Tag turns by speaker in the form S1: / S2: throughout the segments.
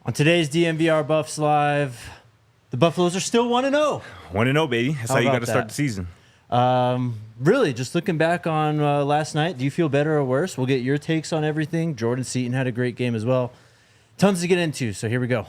S1: On today's DNVR Buffs Live, the Buffaloes are still 1-0.
S2: 1-0, baby. That's how you got to start the season.
S1: Really, just looking back on last night, do you feel better or worse? We'll get your takes on everything. Jordan Seaton had a great game as well. Tons to get into, so here we go.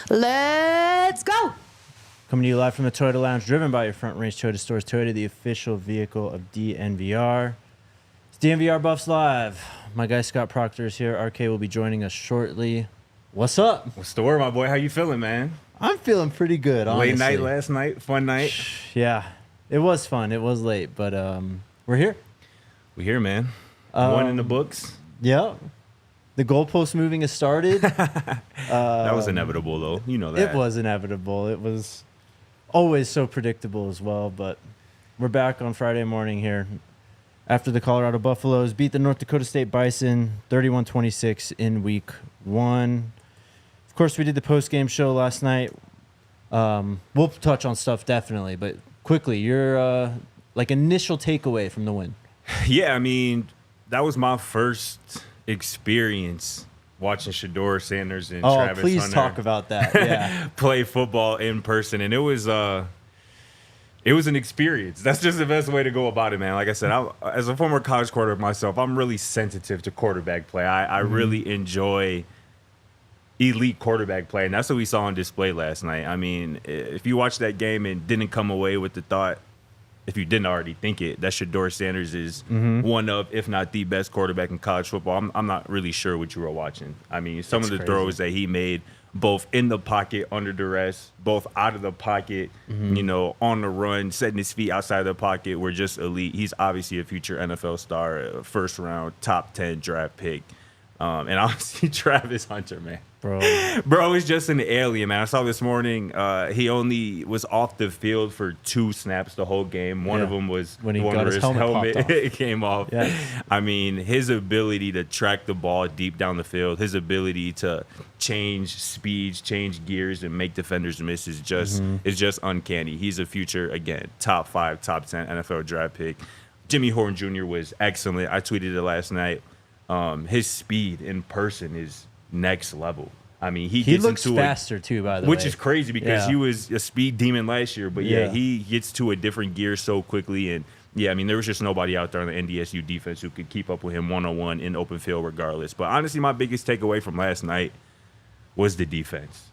S3: Let's go.
S1: Coming to you live from the Toyota Lounge, driven by your Front Range Toyota stores. Toyota, the official vehicle of DNVR. It's DNVR Buffs Live. My guy Scott Procter is here. RK will be joining us shortly. What's up?
S2: What's the word, my boy? How you feeling, man?
S1: I'm feeling pretty good, honestly.
S2: Late night last night, fun night.
S1: Yeah, it was fun. It was late, but we're here.
S2: We're here, man. One in the books.
S1: Yeah. The goalpost moving has started.
S2: That was inevitable, though. You know that.
S1: It was inevitable. It was always so predictable as well. But we're back on Friday morning here after the Colorado Buffaloes beat the North Dakota State Bison 31-26 in week 1. Of course, we did the post-game show last night. We'll touch on stuff definitely, but quickly, your initial takeaway from the win.
S2: Yeah, I mean, that was my first experience watching Shurmur Sanders and Travis
S1: please
S2: Hunter
S1: talk about that. Yeah.
S2: play football in person, and it was an experience. That's just the best way to go about it, man. Like I said, as a former college quarterback myself, I'm really sensitive to quarterback play. I really enjoy elite quarterback play, and that's what we saw on display last night. I mean, if you watched that game and didn't come away with the thought, if you didn't already think it, that Shurmur Sanders is one of, if not the best quarterback in college football, I'm not really sure what you were watching. I mean, some of the throws that he made, both in the pocket, under duress, both out of the pocket, on the run, setting his feet outside the pocket, were just elite. He's obviously a future NFL star, a first-round, top 10 draft pick. And obviously Travis Hunter, man. Bro is just an alien, man. I saw this morning he only was off the field for 2 snaps the whole game. One of them was
S1: when he got his helmet
S2: came off. Yeah. I mean, his ability to track the ball deep down the field, his ability to change speeds, change gears, and make defenders miss is just uncanny. He's a future, again, top 5, top 10 NFL draft pick. Jimmy Horn Jr. was excellent. I tweeted it last night. His speed in person is next level. I mean, he
S1: looks faster too, by the way,
S2: which is crazy because he was a speed demon last year. But he gets to a different gear so quickly, and I mean, there was just nobody out there on the NDSU defense who could keep up with him one-on-one in open field, regardless. But honestly, my biggest takeaway from last night was the defense,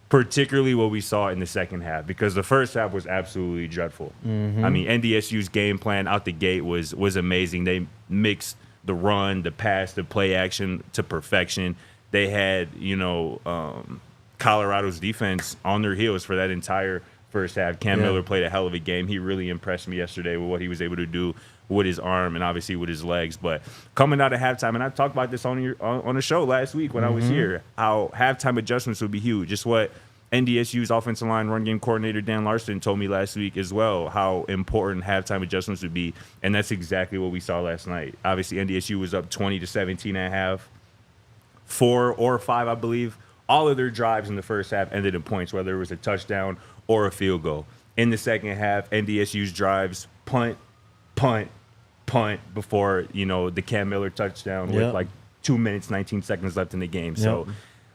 S2: particularly what we saw in the second half, because the first half was absolutely dreadful. I mean, NDSU's game plan out the gate was amazing. They mixed the run, the pass, the play action to perfection. They had, Colorado's defense on their heels for that entire first half. Cam Miller played a hell of a game. He really impressed me yesterday with what he was able to do with his arm and obviously with his legs. But coming out of halftime, and I talked about this on the show last week when I was here, how halftime adjustments would be huge. Just what NDSU's offensive line run game coordinator Dan Larson told me last week as well, how important halftime adjustments would be, and that's exactly what we saw last night. Obviously, NDSU was up 20-17 at half. 4 or 5, I believe. All of their drives in the first half ended in points, whether it was a touchdown or a field goal. In the second half, NDSU's drives punt before, the Cam Miller touchdown with like 2 minutes, 19 seconds left in the game. So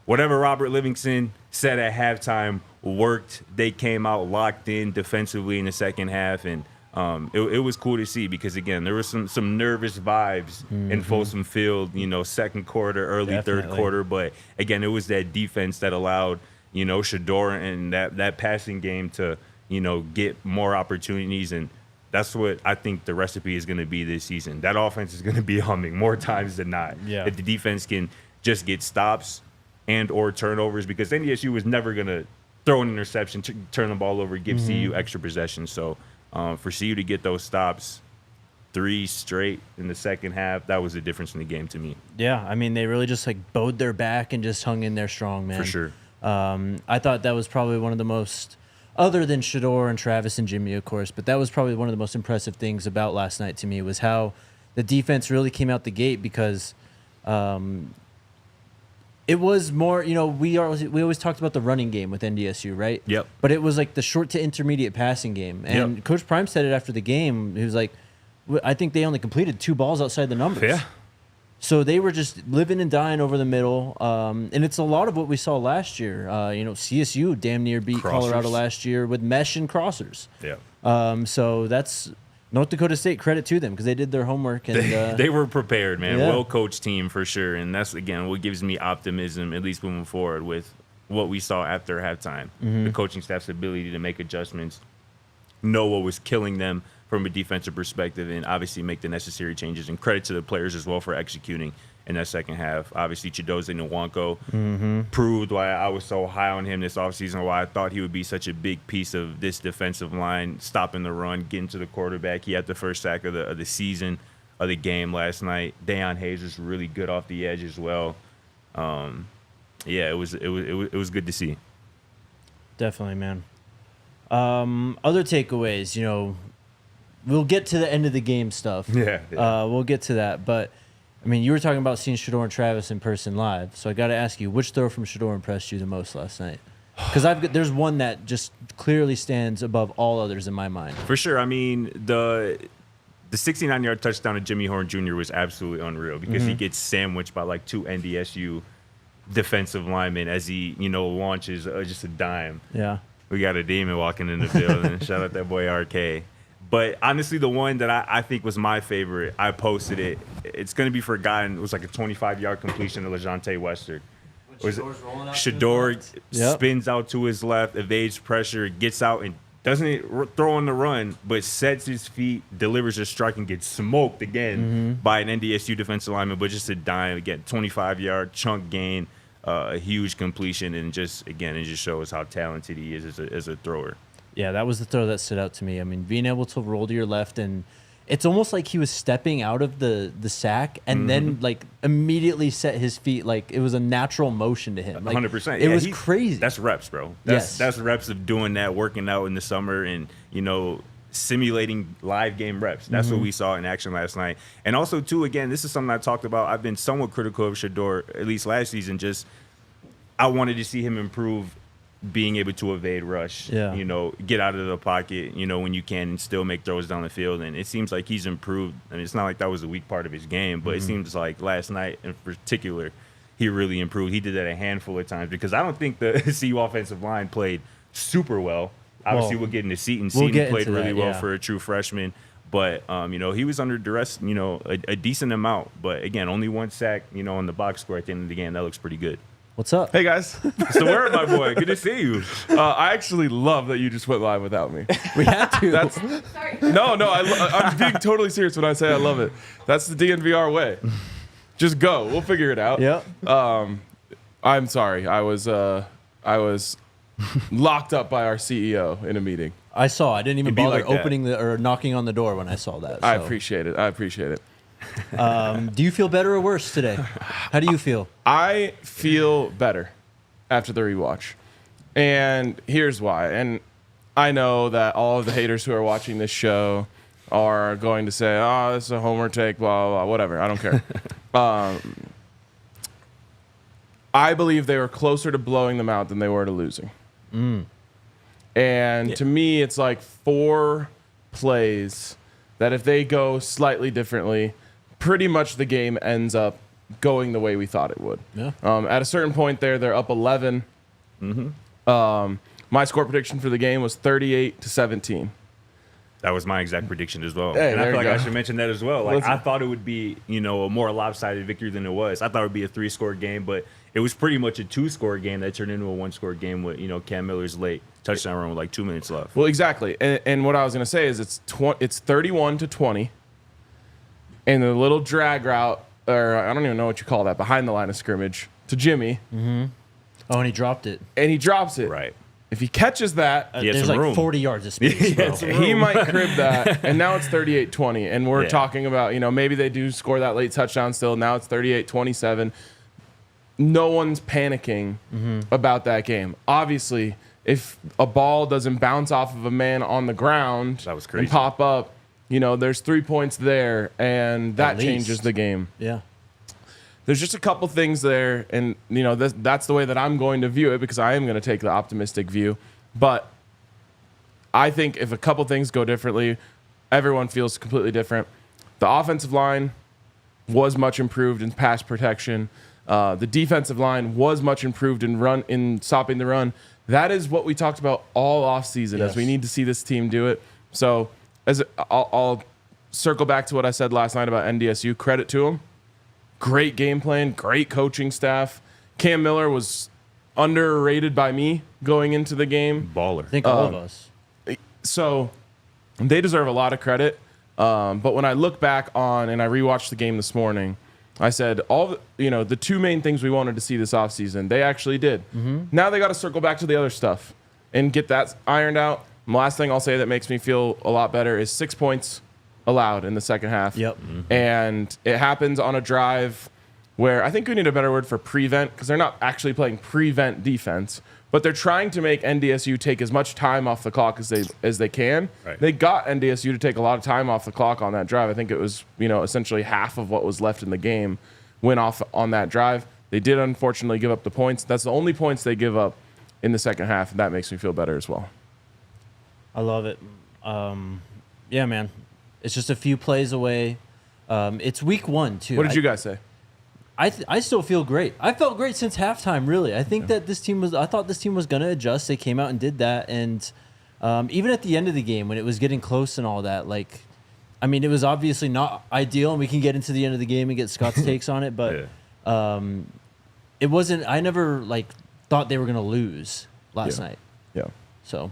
S2: whatever Robert Livingston said at halftime worked. They came out locked in defensively in the second half, and it was cool to see because, again, there was some nervous vibes in Folsom Field, second quarter, early third quarter. But, again, it was that defense that allowed, Shador and that passing game to, get more opportunities. And that's what I think the recipe is going to be this season. That offense is going to be humming more times than not.
S1: Yeah.
S2: If the defense can just get stops and or turnovers, because NDSU was never going to throw an interception, turn the ball over, give CU extra possession. So for CU to get those stops 3 straight in the second half, that was the difference in the game to me.
S1: Yeah, I mean, they really just bowed their back and just hung in there strong, man.
S2: For sure.
S1: I thought that was probably one of the most, other than Shador and Travis and Jimmy, of course, but that was probably one of the most impressive things about last night to me was how the defense really came out the gate because it was more, we always talked about the running game with NDSU, right?
S2: Yep.
S1: But it was the short to intermediate passing game. And Coach Prime said it after the game. He was like, I think they only completed 2 balls outside the numbers.
S2: Yeah.
S1: So they were just living and dying over the middle. And it's a lot of what we saw last year. CSU damn near beat Colorado last year with mesh and crossers.
S2: Yeah.
S1: So that's North Dakota State, credit to them because they did their homework. And
S2: they were prepared, man.
S1: Yeah.
S2: Well-coached team for sure. And that's, again, what gives me optimism, at least moving forward with what we saw after halftime. The coaching staff's ability to make adjustments, know what was killing them from a defensive perspective, and obviously make the necessary changes. And credit to the players as well for executing in that second half. Obviously, Chidozie Nwankwo proved why I was so high on him this offseason, why I thought he would be such a big piece of this defensive line, stopping the run, getting to the quarterback. He had the first sack of the season, of the game last night. Deion Hayes was really good off the edge as well. It was good to see.
S1: Definitely, man. Other takeaways, we'll get to the end of the game stuff.
S2: Yeah.
S1: We'll get to that. But, I mean, you were talking about seeing Shador and Travis in person live. So I got to ask you, which throw from Shador impressed you the most last night? Because there's one that just clearly stands above all others in my mind.
S2: For sure. I mean, the 69-yard touchdown of Jimmy Horn Jr. was absolutely unreal because he gets sandwiched by 2 NDSU defensive linemen as he, launches just a dime.
S1: Yeah.
S2: We got a demon walking in the building. Shout out that boy RK. But honestly, the one that I think was my favorite, I posted it. It's going to be forgotten. It was a 25-yard completion to LeJontay Wester. Shador spins out to his left, evades pressure, gets out and doesn't throw on the run, but sets his feet, delivers a strike, and gets smoked again by an NDSU defensive lineman, but just a dime. Again, 25-yard chunk gain, a huge completion, and it just shows how talented he is as a thrower.
S1: Yeah, that was the throw that stood out to me. I mean, being able to roll to your left, and it's almost like he was stepping out of the sack and then immediately set his feet like it was a natural motion to him.
S2: 100%.
S1: It was crazy.
S2: That's reps, bro. That's reps of doing that, working out in the summer, and simulating live game reps. That's what we saw in action last night. And also, too, again, this is something I talked about. I've been somewhat critical of Shador, at least last season. Just I wanted to see him improve being able to evade rush, get out of the pocket, when you can and still make throws down the field. And it seems like he's improved. I mean, it's not like that was a weak part of his game, but it seems like last night in particular, he really improved. He did that a handful of times because I don't think the CU offensive line played super well. Obviously, we'll get into Seaton. Seaton played really well for a true freshman. But, he was under duress, a decent amount. But, again, only 1 sack, on the box score at the end of the game. That looks pretty good.
S1: What's up?
S3: Hey, guys.
S2: It's the word, my boy. Good to see you.
S3: I actually love that you just went live without me.
S1: We had to.
S3: Sorry. No, I'm being totally serious when I say I love it. That's the DNVR way. Just go. We'll figure it out.
S1: Yep.
S3: I'm sorry. I was locked up by our CEO in a meeting.
S1: I saw. I didn't even bother
S2: like
S1: opening or knocking on the door when I saw that. So.
S3: I appreciate it.
S1: Do you feel better or worse today? How do you feel?
S3: I feel better after the rewatch. And here's why. And I know that all of the haters who are watching this show are going to say, oh, this is a homer take, blah, blah, blah, whatever. I don't care. I believe they were closer to blowing them out than they were to losing. And to me, it's 4 plays that if they go slightly differently, pretty much the game ends up going the way we thought it would.
S1: Yeah.
S3: At a certain point they're up 11. My score prediction for the game was 38-17.
S2: That was my exact prediction as well.
S3: Hey,
S2: and I
S3: there
S2: feel
S3: you
S2: like I
S3: go.
S2: should mention that as well. Like,
S3: Listen.
S2: I thought it would be, a more lopsided victory than it was. I thought it would be a 3-score game, but it was pretty much a 2-score game that turned into a 1-score game with, Cam Miller's late touchdown run with like 2 minutes left.
S3: Well, exactly. And what I was going to say is it's 31-20, and the little drag route, or I don't even know what you call that, behind the line of scrimmage to Jimmy,
S1: Oh, and he dropped it.
S3: and he drops it.
S2: Right.
S3: If he catches that,
S2: He had
S1: There's
S2: some
S1: like
S2: room.
S1: 40 yards of space, bro.
S3: he might crib that, and now it's 38-20, and we're
S2: Yeah.
S3: talking about, maybe they do score that late touchdown still. Now it's 38-27. No one's panicking about that game. Obviously, if a ball doesn't bounce off of a man on the ground
S2: That was crazy.
S3: and pop up, there's 3 points there, and that
S1: At least.
S3: changes the game.
S1: Yeah.
S3: There's just a couple things there, and that's the way that I'm going to view it, because I am going to take the optimistic view. But I think if a couple things go differently, everyone feels completely different. The offensive line was much improved in pass protection. The defensive line was much improved in stopping the run. That is what we talked about all offseason, as
S1: Yes.
S3: we need to see this team do it. So I'll circle back to what I said last night about NDSU. Credit to them. Great game plan, great coaching staff. Cam Miller was underrated by me going into the game.
S2: Baller.
S1: I think all of us.
S3: So they deserve a lot of credit. But when I look back on and I rewatched the game this morning, I said the two main things we wanted to see this offseason, they actually did. Now they got to circle back to the other stuff and get that ironed out. And the last thing I'll say that makes me feel a lot better is 6 points allowed in the second half.
S1: Yep.
S3: And it happens on a drive where I think we need a better word for prevent, because they're not actually playing prevent defense, but they're trying to make NDSU take as much time off the clock as they can.
S2: Right.
S3: They got NDSU to take a lot of time off the clock on that drive. I think it was, essentially half of what was left in the game went off on that drive. They did unfortunately give up the points. That's the only points they give up in the second half, and that makes me feel better as well.
S1: I love it. Yeah, man. It's just a few plays away. It's week 1, too.
S3: What did you guys say?
S1: I still feel great. I felt great since halftime, really. I think that I thought this team was going to adjust. They came out and did that. And even at the end of the game, when it was getting close and all that, it was obviously not ideal, and we can get into the end of the game and get Scott's takes on it. But it wasn't, I never, thought they were going to lose last night.
S3: Yeah.
S1: So,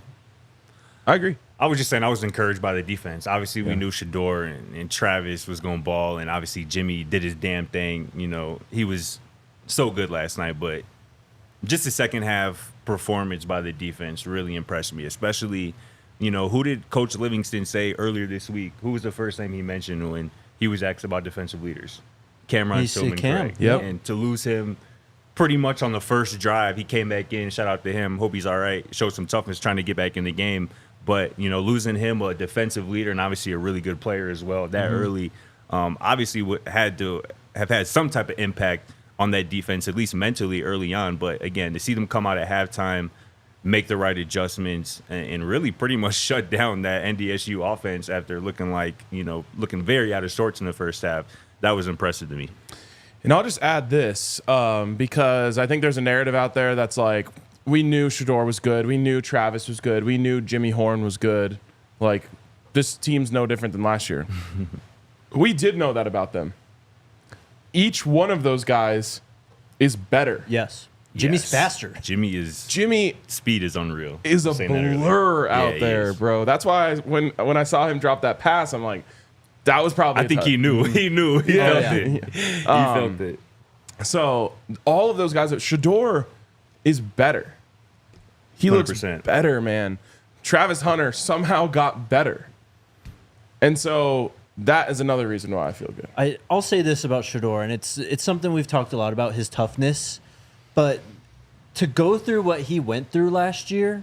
S3: I agree.
S2: I was just saying I was encouraged by the defense. Obviously, we knew Shador and Travis was going to ball, and obviously Jimmy did his damn thing. He was so good last night, but just the second half performance by the defense really impressed me, especially, who did Coach Livingston say earlier this week? Who was the first name he mentioned when he was asked about defensive leaders? Cameron Silmon Craig.
S3: Yep.
S2: And to lose him pretty much on the first drive, he came back in. Shout out to him. Hope he's all right. Showed some toughness trying to get back in the game. But, losing him, a defensive leader and obviously a really good player as well, that early, obviously had to have had some type of impact on that defense, at least mentally early on. But, again, to see them come out at halftime, make the right adjustments, and really pretty much shut down that NDSU offense after looking very out of sorts in the first half, that was impressive to me.
S3: And I'll just add this, because I think there's a narrative out there that's like, we knew Shador was good. We knew Travis was good. We knew Jimmy Horn was good. This team's no different than last year. We did know that about them. Each one of those guys is better.
S1: yes. Jimmy's
S2: Yes.
S1: faster.
S3: Jimmy
S2: Speed is unreal.
S3: is a
S2: I was saying that earlier.
S3: blur
S2: Yeah,
S3: out
S2: he
S3: there,
S2: is.
S3: bro. That's why when I saw him drop that pass, I'm like, that was probably
S2: I think he knew. He knew. He felt
S1: yeah.
S2: it. He felt it.
S3: So all of those guys, Shador is better. He looks
S2: 100%.
S3: better, man. Travis Hunter somehow got better. And so that is another reason why I feel good.
S1: I'll say this about Shador, and it's something we've talked a lot about, his toughness. But to go through what he went through last year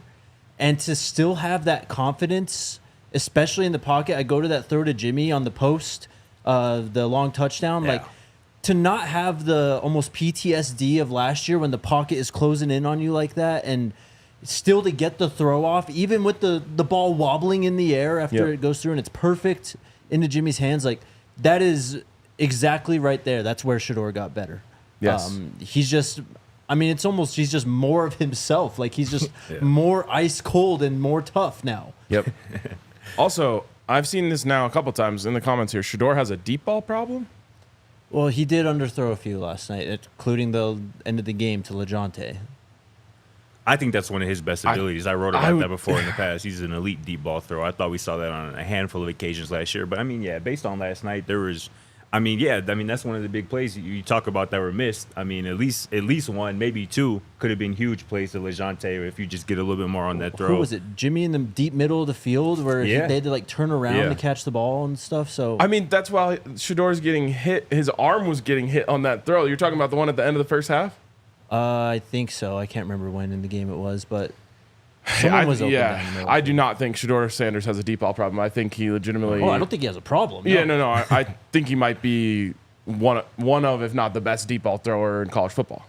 S1: and to still have that confidence, especially in the pocket. I go to that throw to Jimmy on the post, the long touchdown.
S2: Yeah.
S1: To not have the almost PTSD of last year when the pocket is closing in on you like that, and still to get the throw off, even with the ball wobbling in the air after
S3: Yep.
S1: it goes through and it's perfect into Jimmy's hands, that is exactly right there. That's where Shador got better.
S3: Yes.
S1: He's just, it's almost, he's just more of himself. He's just more ice cold and more tough now.
S3: Yep. Also, I've seen this now a couple times in the comments here. Shedeur has a deep ball problem.
S1: Well, he did underthrow a few last night, including the end of the game to LeJontay.
S2: I think that's one of his best abilities. I wrote about that before in the past. He's an elite deep ball thrower. I thought we saw that on a handful of occasions last year. But, I mean, yeah, based on last night, there was – that's one of the big plays you talk about that were missed. I mean, at least one, maybe two, could have been huge plays to LeJontay if you just get a little bit more on that throw.
S1: Who was it? Jimmy in the deep middle of the field where they had to, like, turn around to catch the ball and stuff. So
S3: I mean, that's why Shedeur's getting hit. His arm was getting hit on that throw. You're talking about the one at the end of the first half?
S1: I think so. I can't remember when in the game it was, but someone was open down the middle.
S3: I do not think Shedeur Sanders has a deep ball problem. I think he legitimately.
S1: Oh, I don't think he has a problem.
S3: Yeah, no. I think he might be one of, if not the best deep ball thrower in college football.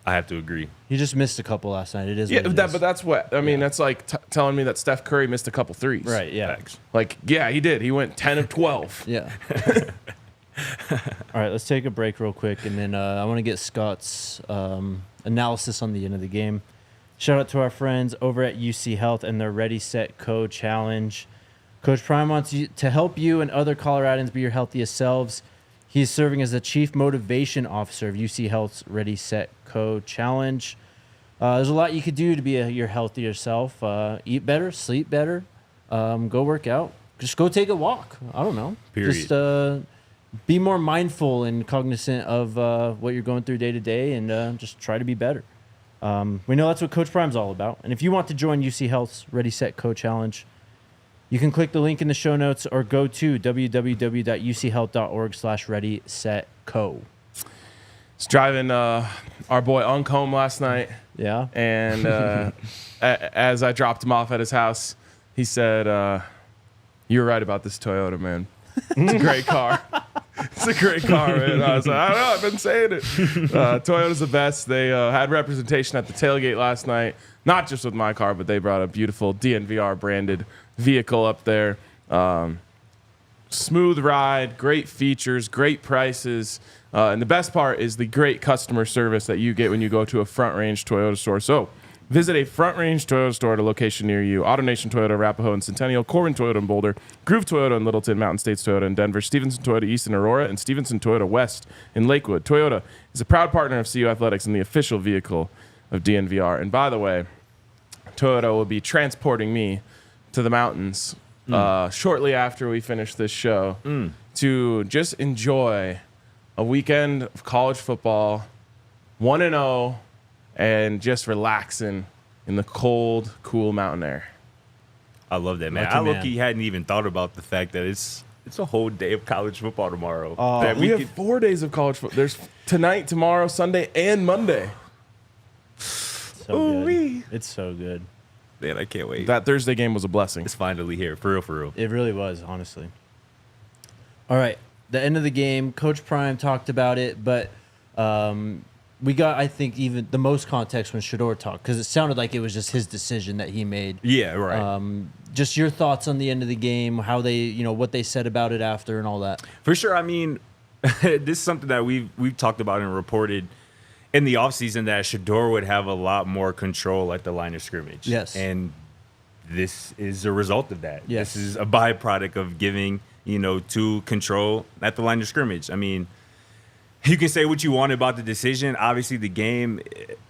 S2: I have to agree.
S1: He just missed a couple last night. It is.
S3: Yeah, but that's what I mean. That's like telling me that Steph Curry missed a couple threes.
S1: Right. Yeah.
S3: Like, yeah, he did. He went 10 of 12.
S1: Yeah. All right, let's take a break real quick, and then I want to get Scott's analysis on the end of the game. Shout out to our friends over at UC Health and their Ready, Set, Co challenge. Coach Prime wants you to help you and other Coloradans be your healthiest selves. He's serving as the Chief Motivation Officer of UC Health's Ready, Set, Co challenge. There's a lot you could do to be your healthier self. Eat better, sleep better, go work out, just go take a walk. I don't know.
S2: Period.
S1: Just be more mindful and cognizant of what you're going through day to day, and just try to be better. We know that's what Coach Prime's all about. And if you want to join UC Health's Ready, Set, Co challenge, you can click the link in the show notes or go to www.uchealth.org/readysetco.
S3: Was driving our boy Unk home last night.
S1: Yeah.
S3: And as I dropped him off at his house, he said, "You're right about this Toyota, man. It's a great car. It's a great car, man." I was like, I don't know, I've been saying it. Toyota's the best. They had representation at the tailgate last night, not just with my car, but they brought a beautiful DNVR branded vehicle up there. Smooth ride, great features, great prices. And the best part is the great customer service that you get when you go to a Front Range Toyota store. So visit a Front Range Toyota store at a location near you. AutoNation Toyota, Arapahoe and Centennial, Corbin Toyota in Boulder, Groove Toyota in Littleton, Mountain States Toyota in Denver, Stevenson Toyota East in Aurora, and Stevenson Toyota West in Lakewood. Toyota is a proud partner of CU Athletics and the official vehicle of DNVR. And by the way, Toyota will be transporting me to the mountains shortly after we finish this show to just enjoy a weekend of college football, 1-0, and just relaxing in the cold, cool mountain air.
S2: I love that, man.
S1: Lucky man.
S2: Look, he hadn't even thought about the fact that it's a whole day of college football tomorrow.
S3: That we have 4 days of college football. There's tonight, tomorrow, Sunday, and Monday.
S1: So good. It's so good.
S2: Man, I can't wait.
S3: That Thursday game was a blessing.
S2: It's finally here, for real, for real.
S1: It really was, honestly. All right, the end of the game, Coach Prime talked about it, but we got, I think, even the most context when Shedeur talked, because it sounded like it was just his decision that he made.
S2: Yeah, right.
S1: Just your thoughts on the end of the game, how they, what they said about it after and all that.
S2: For sure. I mean, this is something that we've talked about and reported in the offseason, that Shedeur would have a lot more control at the line of scrimmage.
S1: Yes.
S2: And this is a result of that.
S1: Yes.
S2: This is a byproduct of giving, to control at the line of scrimmage. I mean, you can say what you want about the decision. Obviously, the game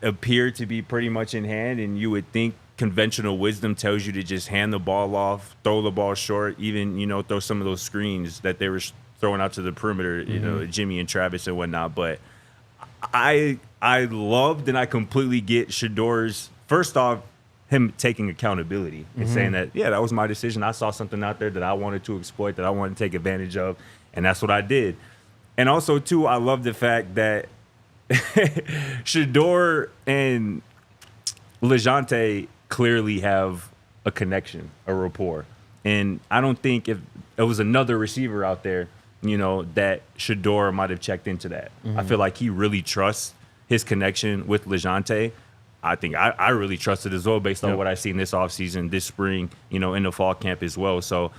S2: appeared to be pretty much in hand, and you would think conventional wisdom tells you to just hand the ball off, throw the ball short, even, throw some of those screens that they were throwing out to the perimeter, Jimmy and Travis and whatnot. But I loved and I completely get Shedeur's, first off, him taking accountability and saying that, yeah, that was my decision. I saw something out there that I wanted to exploit, that I wanted to take advantage of, and that's what I did. And also, too, I love the fact that Shedeur and LeJontay clearly have a connection, a rapport. And I don't think if there was another receiver out there, that Shedeur might have checked into that. I feel like he really trusts his connection with LeJontay. I think I really trust it as well based on what I've seen this offseason, this spring, in the fall camp as well. So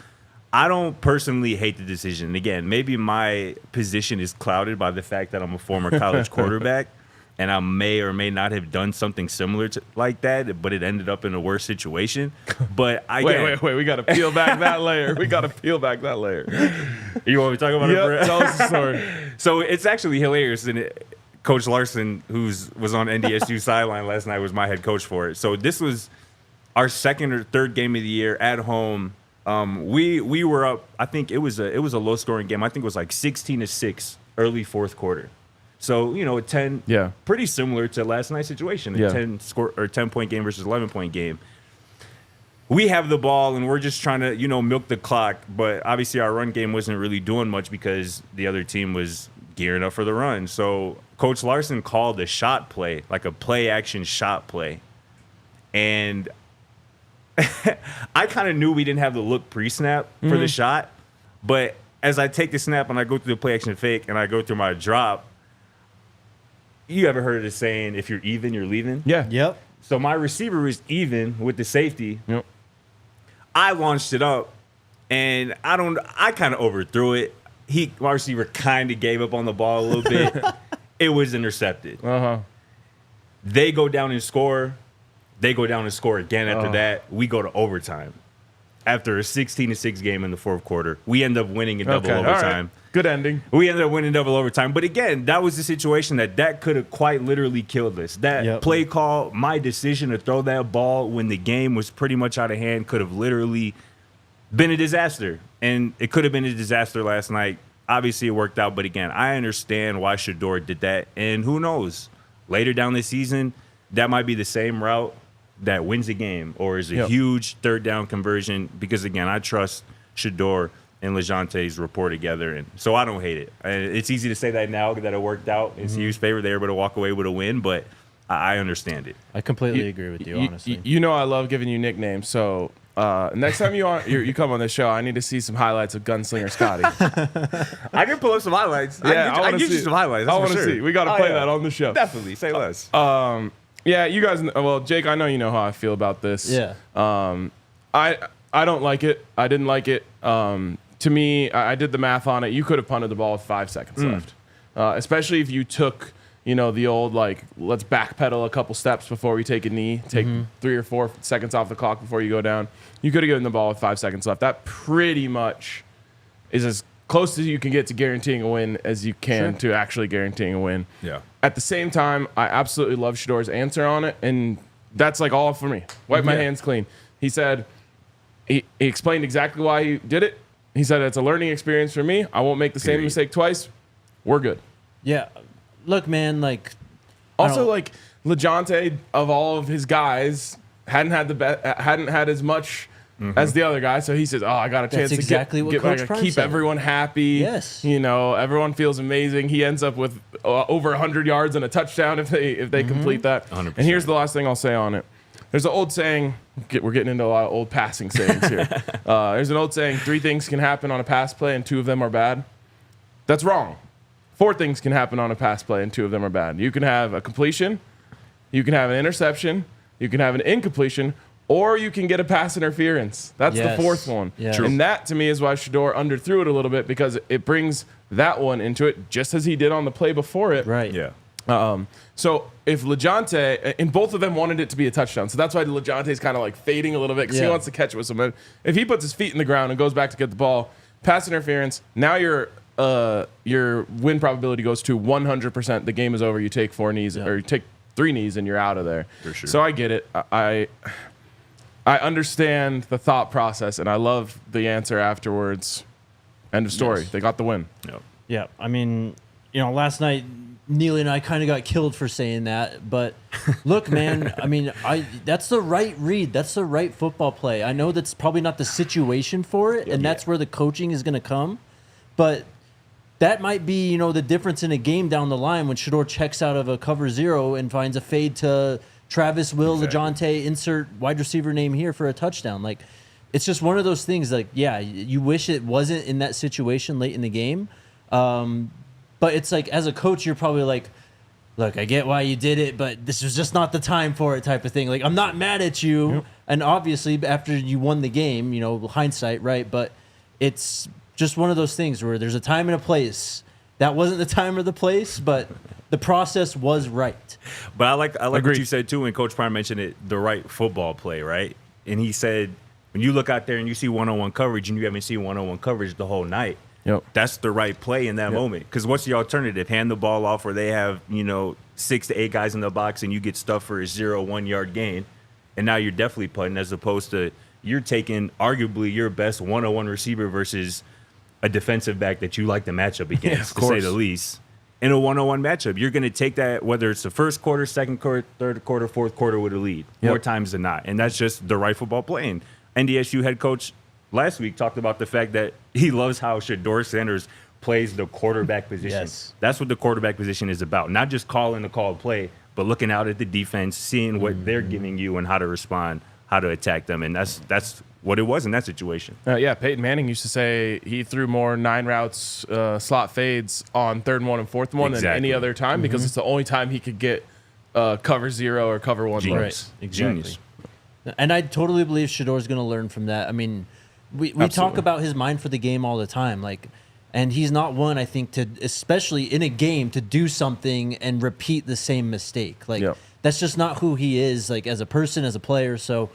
S2: I don't personally hate the decision. Again, maybe my position is clouded by the fact that I'm a former college quarterback, and I may or may not have done something similar to like that, but it ended up in a worse situation. But
S3: wait, we got to peel back that layer.
S2: You want me to talk about it, Brett?
S3: Tell us the story.
S2: So it's actually hilarious. And Coach Larson, was on NDSU sideline last night, was my head coach for it. So this was our second or third game of the year at home. We were up. I think it was a low scoring game. I think it was like 16-6 early fourth quarter. So a 10, pretty similar to last night's situation, a 10-point game versus 11-point game. We have the ball and we're just trying to milk the clock, but obviously our run game wasn't really doing much because the other team was gearing up for the run. So Coach Larson called a shot play, like a play action shot play, and I kind of knew we didn't have the look pre-snap for the shot, but as I take the snap and I go through the play action fake and I go through my drop, you ever heard of the saying, if you're even, you're leaving?
S3: Yeah.
S1: Yep.
S2: So my receiver was even with the safety.
S3: Yep.
S2: I launched it up, and I kind of overthrew it. My receiver kind of gave up on the ball a little bit. It was intercepted. They go down and score. They go down and score again after that. We go to overtime. After a 16-6 game in the fourth quarter, we end up winning in double overtime.
S3: Right. Good ending.
S2: We ended up winning double overtime. But again, that was the situation that could have quite literally killed us. That play call, my decision to throw that ball when the game was pretty much out of hand could have literally been a disaster. And it could have been a disaster last night. Obviously, it worked out. But again, I understand why Shurmur did that. And who knows? Later down the season, that might be the same route that wins a game or is a huge third down conversion, because again, I trust Shurmur and LeJounte's rapport together, and so I don't hate it. And it's easy to say that now that it worked out in CU's favor, they were able to walk away with a win, but I understand it.
S1: I completely agree with you, honestly.
S3: I love giving you nicknames, so next time you come on this show, I need to see some highlights of Gunslinger Scotty.
S2: I can pull up some highlights.
S3: Yeah,
S2: I can give you some highlights.
S3: I want to see. We got to play that on the show.
S2: Definitely. Say less.
S3: Yeah, you guys. Well, Jake, I know you know how I feel about this.
S1: Yeah.
S3: I don't like it. I didn't like it. To me, I did the math on it. You could have punted the ball with 5 seconds left, especially if you took the old let's backpedal a couple steps before we take a knee, take 3 or 4 seconds off the clock before you go down. You could have given the ball with 5 seconds left. That pretty much is as close as you can get to guaranteeing a win as you can to actually guaranteeing a win.
S2: Yeah.
S3: At the same time, I absolutely love Shador's answer on it, and that's all for me. Wipe my hands clean. He said he explained exactly why he did it. He said it's a learning experience for me. I won't make the same mistake twice. We're good.
S1: Yeah. Look, man,
S3: also LeJounte, of all of his guys, hadn't had as much as the other guy, so he says, I got a chance to keep everyone happy.
S1: Yes.
S3: Everyone feels amazing. He ends up with over 100 yards and a touchdown if they complete that.
S2: 100%.
S3: And here's the last thing I'll say on it. There's an old saying, we're getting into a lot of old passing sayings here. There's an old saying, 3 things can happen on a pass play and 2 of them are bad. That's wrong. 4 things can happen on a pass play and 2 of them are bad. You can have a completion, you can have an interception, you can have an incompletion, or you can get a pass interference. That's the 4th one.
S1: Yeah.
S3: And that, to me, is why Shurmur underthrew it a little bit, because it brings that one into it, just as he did on the play before it.
S1: Right.
S2: Yeah.
S3: So if LeJounte, and both of them wanted it to be a touchdown, so that's why LeJounte's kind of fading a little bit, because he wants to catch it with someone. If he puts his feet in the ground and goes back to get the ball, pass interference, now your win probability goes to 100%. The game is over. You take 4 knees, or you take 3 knees, and you're out of there.
S2: For sure.
S3: So I get it. I understand the thought process, and I love the answer afterwards. End of story.
S1: Yes.
S3: They got the win.
S2: Yep.
S1: Yeah. I mean, last night, Neely and I kind of got killed for saying that. But look, man, I mean, that's the right read. That's the right football play. I know that's probably not the situation for it, and that's where the coaching is going to come. But that might be, the difference in a game down the line when Shurmur checks out of a cover 0 and finds a fade to Travis, LeJounte, insert wide receiver name here for a touchdown. It's just one of those things. You wish it wasn't in that situation late in the game. But it's as a coach, you're probably look, I get why you did it, but this was just not the time for it type of thing. I'm not mad at you. Yep. And obviously, after you won the game, hindsight, right? But it's just one of those things where there's a time and a place. That wasn't the time or the place, but the process was right.
S2: But I like what
S3: Agreed.
S2: you said too, and Coach Prime mentioned it, the right football play, right? And he said, when you look out there and you see one-on-one coverage and you haven't seen one-on-one coverage the whole night, that's the right play in that moment. Because what's the alternative? Hand the ball off where they have, 6 to 8 guys in the box and you get stuffed for a 0-1 yard gain. And now you're definitely putting, as opposed to you're taking arguably your best one-on-one receiver versus a defensive back that you like the matchup against, to say the least. In a one-on-one matchup, you're going to take that, whether it's the first quarter, second quarter, third quarter, fourth quarter with a lead, more times than not. And that's just the right football playing. NDSU head coach last week talked about the fact that he loves how Shedeur Sanders plays the quarterback position.
S1: Yes.
S2: That's what the quarterback position is about. Not just calling the call play, but looking out at the defense, seeing what they're giving you and how to respond, how to attack them. And that's what it was in that situation.
S3: Peyton Manning used to say he threw more 9 routes, slot fades on 3rd and 1 and 4th and 1 than any other time because it's the only time he could get cover 0 or cover 1 looks.
S1: Right. Exactly.
S2: Genius.
S1: And I totally believe Shedeur's going to learn from that. I mean, we talk about his mind for the game all the time, and he's not one, I think, to, especially in a game, to do something and repeat the same mistake. That's just not who he is, as a person, as a player. So,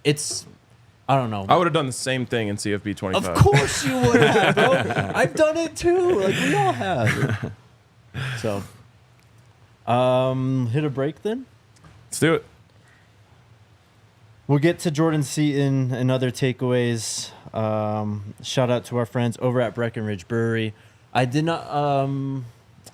S1: it's, I don't know.
S3: I would have done the same thing in CFB 25.
S1: Of course you would have, bro. I've done it too. We all have. So, hit a break then?
S3: Let's do it.
S1: We'll get to Jordan Seaton and other takeaways. Shout out to our friends over at Breckenridge Brewery. I did not.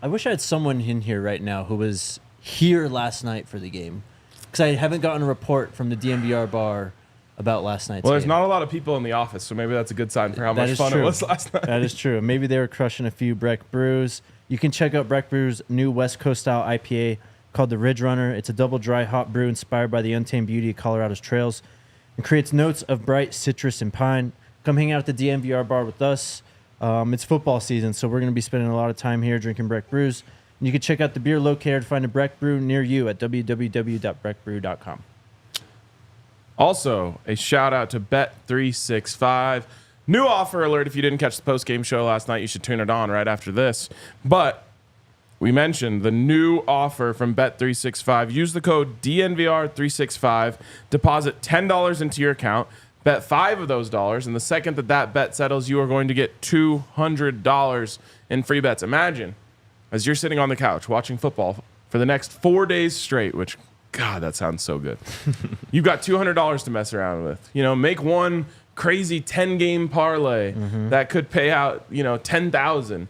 S1: I wish I had someone in here right now who was here last night for the game, because I haven't gotten a report from the DNVR bar about last night's game.
S3: There's not a lot of people in the office, so maybe that's a good sign for how much fun it was last night.
S1: That is true. Maybe they were crushing a few Breck brews. You can check out Breck Brew's new West Coast style IPA called the Ridge Runner. It's a double dry hop brew inspired by the untamed beauty of Colorado's trails and creates notes of bright citrus and pine. Come hang out at the DNVR bar with us. It's football season, so we're going to be spending a lot of time here drinking Breck brews. And you can check out the beer locator to find a Breck brew near you at www.breckbrew.com.
S3: Also, a shout out to Bet365. New offer alert. If you didn't catch the post-game show last night, you should tune it on right after this. But we mentioned the new offer from Bet365. Use the code DNVR365. Deposit $10 into your account. Bet 5 of those dollars. And the second that bet settles, you are going to get $200 in free bets. Imagine, as you're sitting on the couch watching football for the next 4 days straight, which, God, that sounds so good. You've got $200 to mess around with. Make one crazy 10-game parlay that could pay out, $10,000.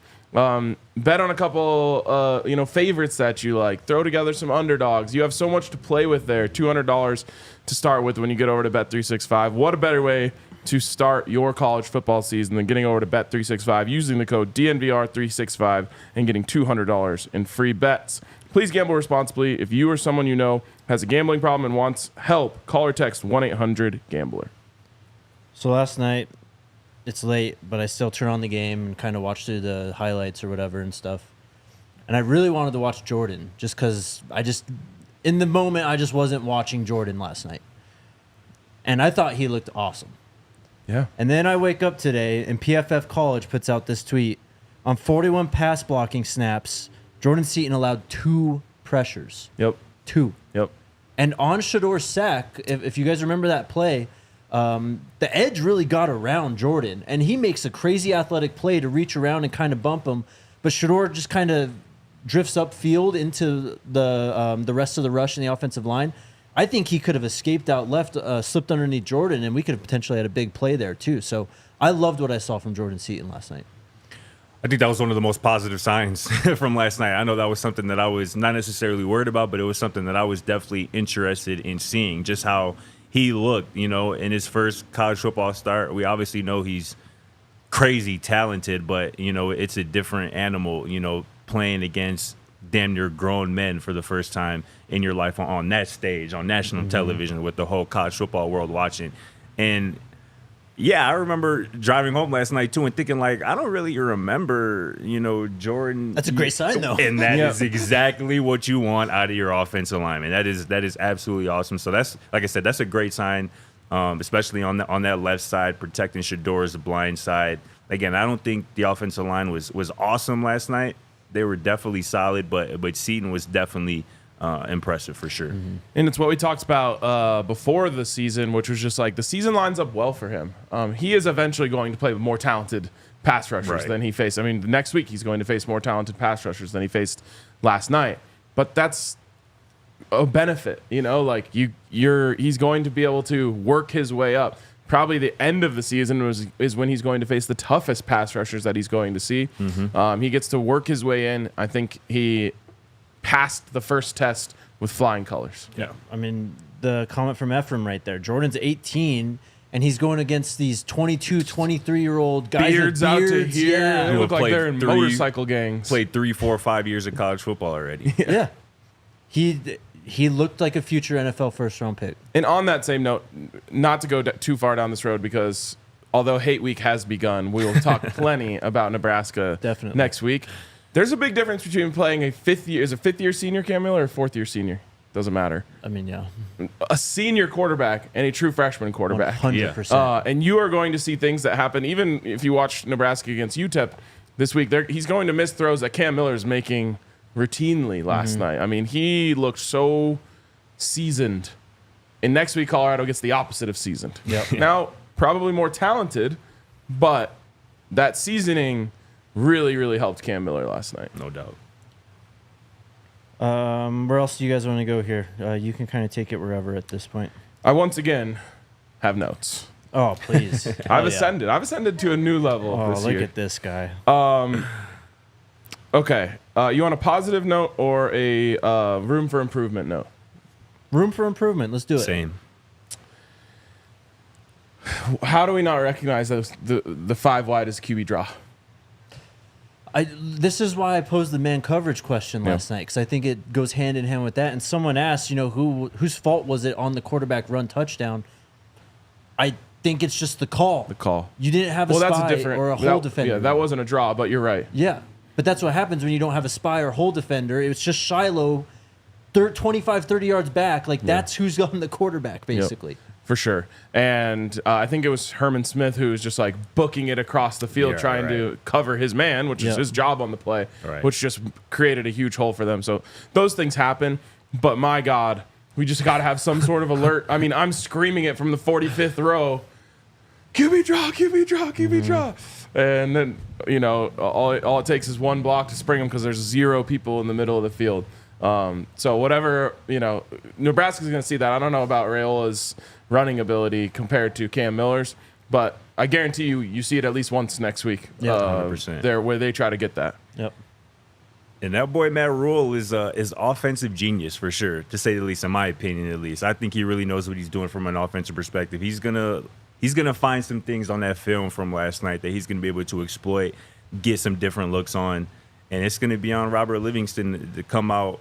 S3: Bet on a couple, favorites that you like. Throw together some underdogs. You have so much to play with there. $200 to start with when you get over to Bet365. What a better way to start your college football season than getting over to Bet365 using the code DNVR365 and getting $200 in free bets. Please gamble responsibly. If you or someone you know has a gambling problem and wants help, call or text 1-800-GAMBLER.
S1: So last night, it's late, but I still turn on the game and kind of watch through the highlights or whatever and stuff. And I really wanted to watch Jordan just because in the moment, I just wasn't watching Jordan last night. And I thought he looked awesome.
S3: Yeah.
S1: And then I wake up today and PFF College puts out this tweet. On 41 pass blocking snaps, Jordan Seaton allowed 2 pressures.
S3: Yep.
S1: 2.
S3: Yep.
S1: And on Shedeur's sack, if you guys remember that play, the edge really got around Jordan, and he makes a crazy athletic play to reach around and kind of bump him, but Shedeur just kind of drifts upfield into the rest of the rush in the offensive line. I think he could have escaped out left, slipped underneath Jordan, and we could have potentially had a big play there too. So I loved what I saw from Jordan Seaton last night.
S2: I think that was one of the most positive signs from last night. I know that was something that I was not necessarily worried about, but it was something that I was definitely interested in seeing, just how he looked, in his first college football start. We obviously know he's crazy talented, but, it's a different animal, playing against damn near grown men for the first time in your life on that stage, on national television with the whole college football world watching. And yeah, I remember driving home last night too and thinking I don't really remember, Jordan.
S1: That's a great sign though.
S2: And that is exactly what you want out of your offensive lineman. That is absolutely awesome. So that's, like I said, that's a great sign, especially on that left side, protecting Shedeur's blind side. Again, I don't think the offensive line was awesome last night, they were definitely solid, but Seaton was definitely impressive for sure.
S3: And it's what we talked about before the season, which was just like the season lines up well for him. He is eventually going to play with more talented pass rushers than he faced. I mean, next week he's going to face more talented pass rushers than he faced last night. But that's a benefit, you know, like he's going to be able to work his way up. Probably the end of the season is when he's going to face the toughest pass rushers that he's going to see. He gets to work his way in. I think he passed the first test with flying colors.
S1: Yeah. I mean, the comment from Ephraim right there. Jordan's 18, and he's going against these 22, 23-year-old guys
S3: Beards
S1: with
S3: out
S1: beards.
S3: to here.
S1: Yeah.
S3: They look like
S2: Played
S3: they're in motorcycle gangs.
S2: Played 3, 4, 5 years of college football already.
S1: Yeah. He looked like a future NFL first-round pick.
S3: And on that same note, not to go too far down this road, because although hate week has begun, we will talk plenty about Nebraska
S1: Definitely.
S3: next week. There's a big difference between playing a fifth-year senior, Cam Miller, or a fourth-year senior. Doesn't matter.
S1: I mean, yeah.
S3: A senior quarterback and a true freshman quarterback.
S1: 100%.
S3: And you are going to see things that happen, even if you watch Nebraska against UTEP this week. He's going to miss throws that Cam Miller is making routinely last night. I mean, he looked so seasoned. And next week, Colorado gets the opposite of seasoned.
S1: Yep.
S3: Now, probably more talented, but that seasoning really, really helped Cam Miller last night.
S2: No doubt.
S1: Where else do you guys want to go here? You can kind of take it wherever at this point.
S3: I once again have notes.
S1: Oh, please.
S3: I've ascended. I've ascended to a new level
S1: Oh,
S3: this
S1: look
S3: year.
S1: at this guy.
S3: Okay. You want a positive note or a room for improvement note?
S1: Room for improvement. Let's do it.
S2: Same.
S3: How do we not recognize the 5 wide as QB draw?
S1: This is why I posed the man coverage question last night, because I think it goes hand in hand with that. And someone asked, whose fault was it on the quarterback run touchdown? I think it's just the call.
S3: The call.
S1: You didn't have a spy or a hole defender.
S3: Yeah, that wasn't a draw, but you're right.
S1: Yeah, but that's what happens when you don't have a spy or hole defender. It's just Shiloh 25, 30 yards back. Like, that's who's on the quarterback, basically.
S3: Yep. For sure. And I think it was Herman Smith who was just like booking it across the field, trying to cover his man, which is his job on the play, which just created a huge hole for them. So those things happen. But my God, we just got to have some sort of alert. I mean, I'm screaming it from the 45th row. QB draw, QB draw, QB draw. And then, all it takes is one block to spring them because there's 0 people in the middle of the field. So whatever, Nebraska's going to see that. I don't know about Rayola's running ability compared to Cam Miller's, but I guarantee you see it at least once next week.
S1: Yeah,
S2: 100%.
S3: There where they try to get that.
S1: Yep.
S2: And that boy Matt Rule is offensive genius for sure, to say the least. In my opinion, at least, I think he really knows what he's doing from an offensive perspective. He's gonna find some things on that film from last night that he's gonna be able to exploit, get some different looks on, and it's gonna be on Robert Livingston to come out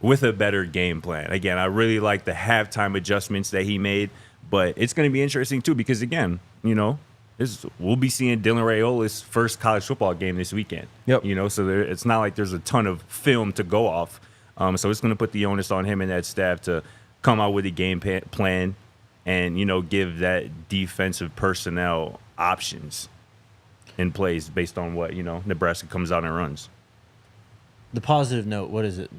S2: with a better game plan. Again, I really like the halftime adjustments that he made, but it's going to be interesting too because, again, we'll be seeing Dylan Rayola's first college football game this weekend.
S3: Yep.
S2: So it's not like there's a ton of film to go off. So it's going to put the onus on him and that staff to come out with a game plan and, give that defensive personnel options in place based on what, Nebraska comes out and runs.
S1: The positive note, what is it?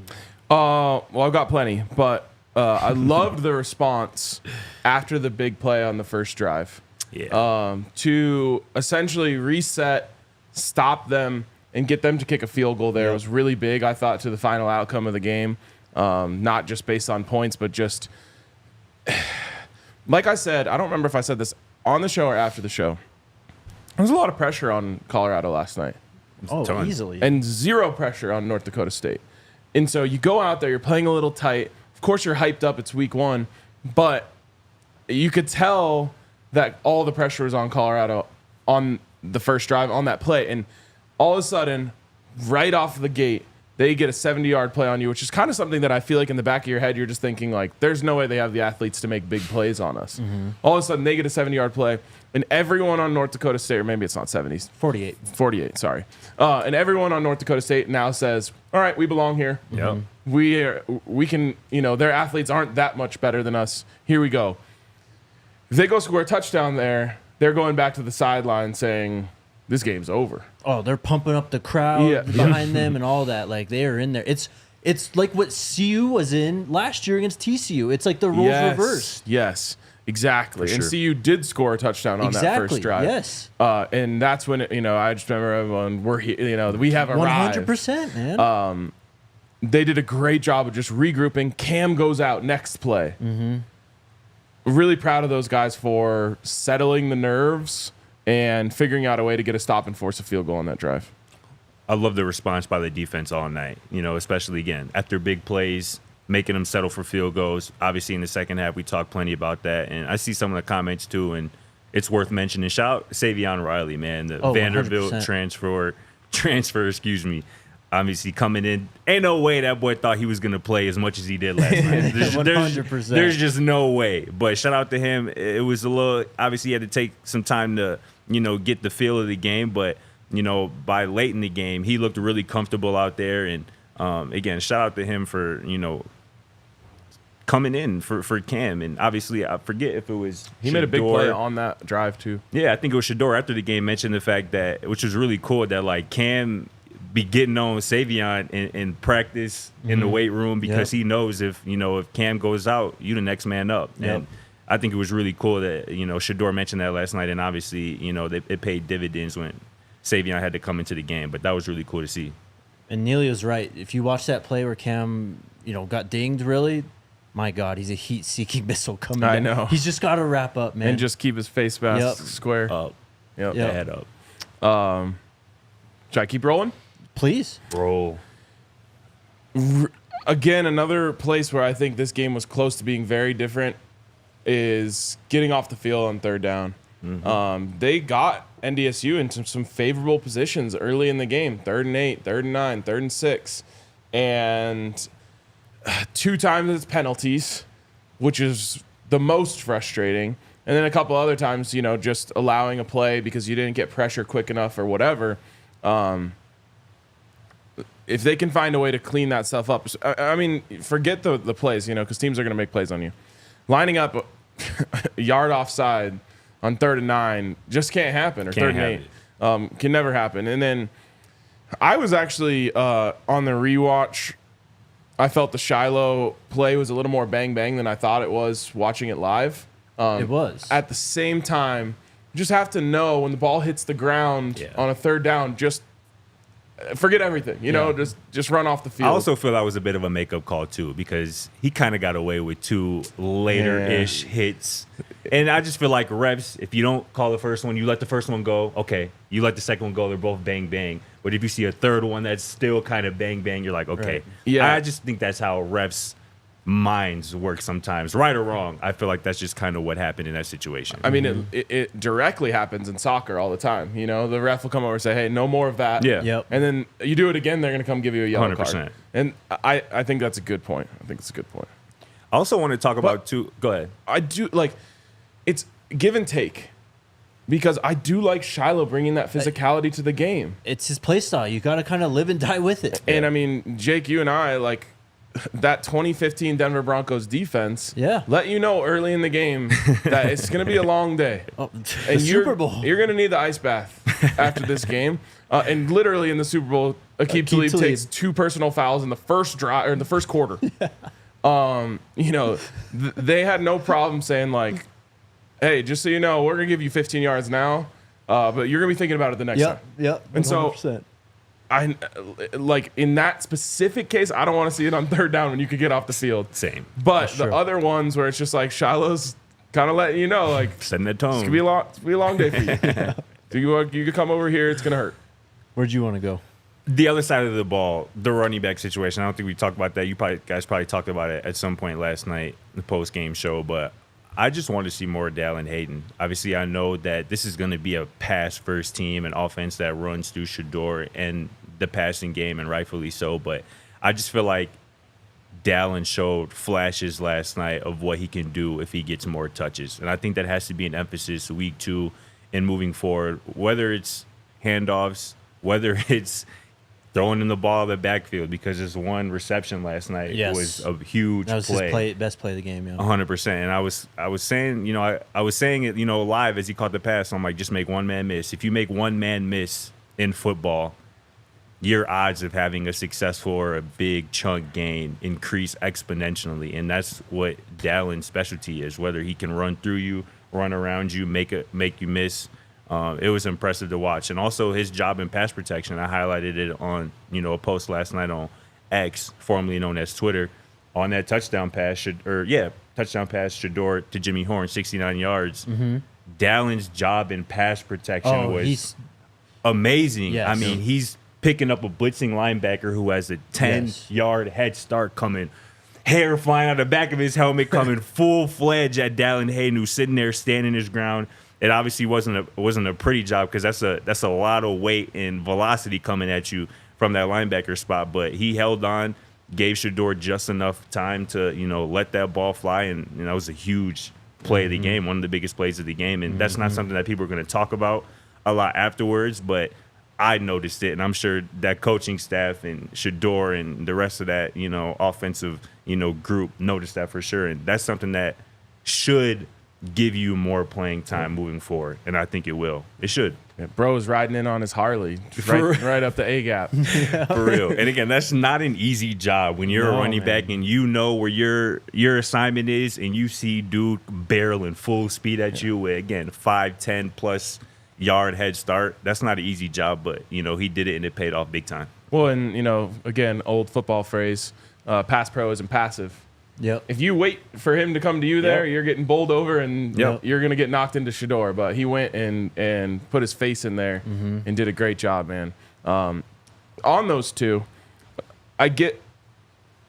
S3: Well, I've got plenty, but I loved the response after the big play on the first drive.
S2: Yeah.
S3: To essentially reset, stop them, and get them to kick a field goal there was really big, I thought, to the final outcome of the game. Not just based on points, but just like I said, I don't remember if I said this on the show or after the show. There was a lot of pressure on Colorado last night.
S1: Oh, easily.
S3: And 0 pressure on North Dakota State. And so you go out there, you're playing a little tight. Of course, you're hyped up. It's week 1. But you could tell that all the pressure was on Colorado on the first drive, on that play. And all of a sudden, right off the gate, they get a 70-yard play on you, which is kind of something that I feel like in the back of your head, you're just thinking, like, there's no way they have the athletes to make big plays on us. All of a sudden, they get a 70-yard play. And everyone on North Dakota State, or maybe it's not 70s. 48, sorry. And everyone on North Dakota State now says, all right, we belong here.
S2: Yep.
S3: We can, their athletes aren't that much better than us. Here we go. If they go score a touchdown there, they're going back to the sideline saying, this game's over.
S1: Oh, they're pumping up the crowd
S3: Yeah.
S1: behind them and all that. Like, they are in there. It's like what CU was in last year against TCU. It's like the roles reversed.
S3: Yes, exactly.
S2: For
S3: And
S2: sure.
S3: CU did score a touchdown on that first drive.
S1: Yes.
S3: And that's when I just remember everyone we have arrived.
S1: 100%, man.
S3: They did a great job of just regrouping. Cam goes out next play. Mm-hmm. Really proud of those guys for settling the nerves and figuring out a way to get a stop and force a field goal on that drive.
S2: I love the response by the defense all night, especially, again, after big plays, making them settle for field goals. Obviously, in the second half, we talked plenty about that. And I see some of the comments, too, and it's worth mentioning. Shout out Savion Riley, man, the Vanderbilt
S1: 100%.
S2: transfer, obviously coming in. Ain't no way that boy thought he was going to play as much as he did last night.
S1: 100%.
S2: There's just no way. But shout out to him. It was a little, obviously, he had to take some time to, get the feel of the game. But, by late in the game, he looked really comfortable out there. And, again, shout out to him for, coming in for Cam. And obviously, I forget if it was
S3: He made a big play on that drive, too.
S2: Yeah, I think it was Shador after the game mentioned the fact that, which was really cool, that, like, Cam be getting on Savion in practice in the weight room because he knows if Cam goes out, you the next man up.
S1: Yep.
S2: And I think it was really cool that, Shador mentioned that last night, and obviously, it paid dividends when Savion had to come into the game, but that was really cool to see.
S1: And Neilio's right. If you watch that play where Cam, got dinged, really, my God, he's a heat-seeking missile coming down.
S3: I know.
S1: He's just got to wrap up, man.
S3: And just keep his face mask square.
S2: Up.
S3: Yep.
S1: Yep.
S2: Head up.
S3: Should I keep rolling?
S1: Please.
S2: Roll.
S3: Again, another place where I think this game was close to being very different is getting off the field on third down. Mm-hmm. They got NDSU into some favorable positions early in the game, 3rd and 8, 3rd and 9, 3rd and 6. And 2 times it's penalties, which is the most frustrating. And then a couple other times, just allowing a play because you didn't get pressure quick enough or whatever. If they can find a way to clean that stuff up, I mean, forget the plays, because teams are going to make plays on you. Lining up a yard offside on 3rd and 9 just can't happen, or 3rd and 8 can never happen. And then I was actually on the rewatch. I felt the Shiloh play was a little more bang-bang than I thought it was watching it live.
S1: It was.
S3: At the same time, you just have to know when the ball hits the ground on a 3rd down, just forget everything, just run off the field.
S2: I also feel that was a bit of a makeup call, too, because he kind of got away with 2 later-ish hits. And I just feel like refs, if you don't call the first one, you let the first one go, okay. You let the second one go, they're both bang-bang. But if you see a third one that's still kind of bang-bang, you're like, okay.
S1: Right.
S3: Yeah.
S2: I just think that's how refs' minds work sometimes. Right or wrong, I feel like that's just kind of what happened in that situation.
S3: I mean, it directly happens in soccer all the time. The ref will come over and say, hey, no more of that.
S2: Yeah.
S1: Yep.
S3: And then you do it again, they're going to come give you a yellow
S2: 100%.
S3: card. And I think that's a good point.
S2: I also want to talk about, too. Go ahead.
S3: I do, it's give and take. Because I do like Shiloh bringing that physicality to the game.
S1: It's his play style. You got to kind of live and die with it.
S3: And, I mean, Jake, you and I, that 2015 Denver Broncos defense let you know early in the game that it's going to be a long day.
S1: Oh,
S3: And
S1: Super Bowl.
S3: You're going to need the ice bath after this game. And literally in the Super Bowl, Aqib Talib takes 2 personal fouls in the first drive or in the first quarter. They had no problem saying hey, just so you know, we're going to give you 15 yards now, but you're going to be thinking about it the next time.
S1: Yep.
S3: And so
S1: 100%.
S3: I in that specific case, I don't want to see it on 3rd down when you could get off the field.
S2: Same.
S3: But
S1: That's
S3: the
S1: true.
S3: other ones where it's just Shiloh's kind of letting you know,
S2: Setting the
S3: it's
S2: tone.
S3: gonna be a long day for you. You could come over here, it's gonna hurt.
S1: Where'd you want to go?
S2: The other side of the ball, the running back situation. I don't think we talked about that. You guys probably talked about it at some point last night, the post-game show. But I just want to see more Dallin Hayden. Obviously, I know that this is going to be a pass-first team, an offense that runs through Shador and the passing game, and rightfully so. But I just feel like Dallin showed flashes last night of what he can do if he gets more touches. And I think that has to be an emphasis week 2 and moving forward, whether it's handoffs, whether it's throwing in the ball in the backfield, because his one reception last night was a huge
S1: that was
S2: play.
S1: his best play of the game. Yeah,
S2: 100%. And I was saying, I was saying it, live as he caught the pass. I'm like, just make one man miss. If you make one man miss in football, your odds of having a successful or a big chunk gain increase exponentially. And that's what Dallin's specialty is, whether he can run through you, run around you, make you miss. It was impressive to watch. And also his job in pass protection. I highlighted it on, a post last night on X, formerly known as Twitter, on that touchdown pass, Shador to Jimmy Horn, 69 yards. Dallin's job in pass protection was amazing.
S1: Yes.
S2: I mean, he's picking up a blitzing linebacker who has a 10-yard head start coming, hair flying out the back of his helmet, coming full-fledged at Dallin Hayden, who's sitting there standing his ground. It obviously wasn't a pretty job, because that's a lot of weight and velocity coming at you from that linebacker spot. But he held on, gave Shador just enough time to let that ball fly, and that was a huge play of the game, one of the biggest plays of the game. And that's not something that people are going to talk about a lot afterwards, but I noticed it, and I'm sure that coaching staff and Shador and the rest of that offensive group noticed that for sure. And that's something that should give you more playing time moving forward, and I think it will. It should.
S3: Yeah, bro's riding in on his Harley, right up the A gap.
S2: For real. And again, that's not an easy job when you're a running back and where your assignment is, and you see dude barreling full speed at you with, again, 5-10 plus yard head start. That's not an easy job, but he did it, and it paid off big time.
S3: Well, and again, old football phrase, pass pro isn't passive.
S1: Yep.
S3: If you wait for him to come to you there, you're getting bowled over, and you're going to get knocked into Shador. But he went and put his face in there and did a great job, man. On those two, I get,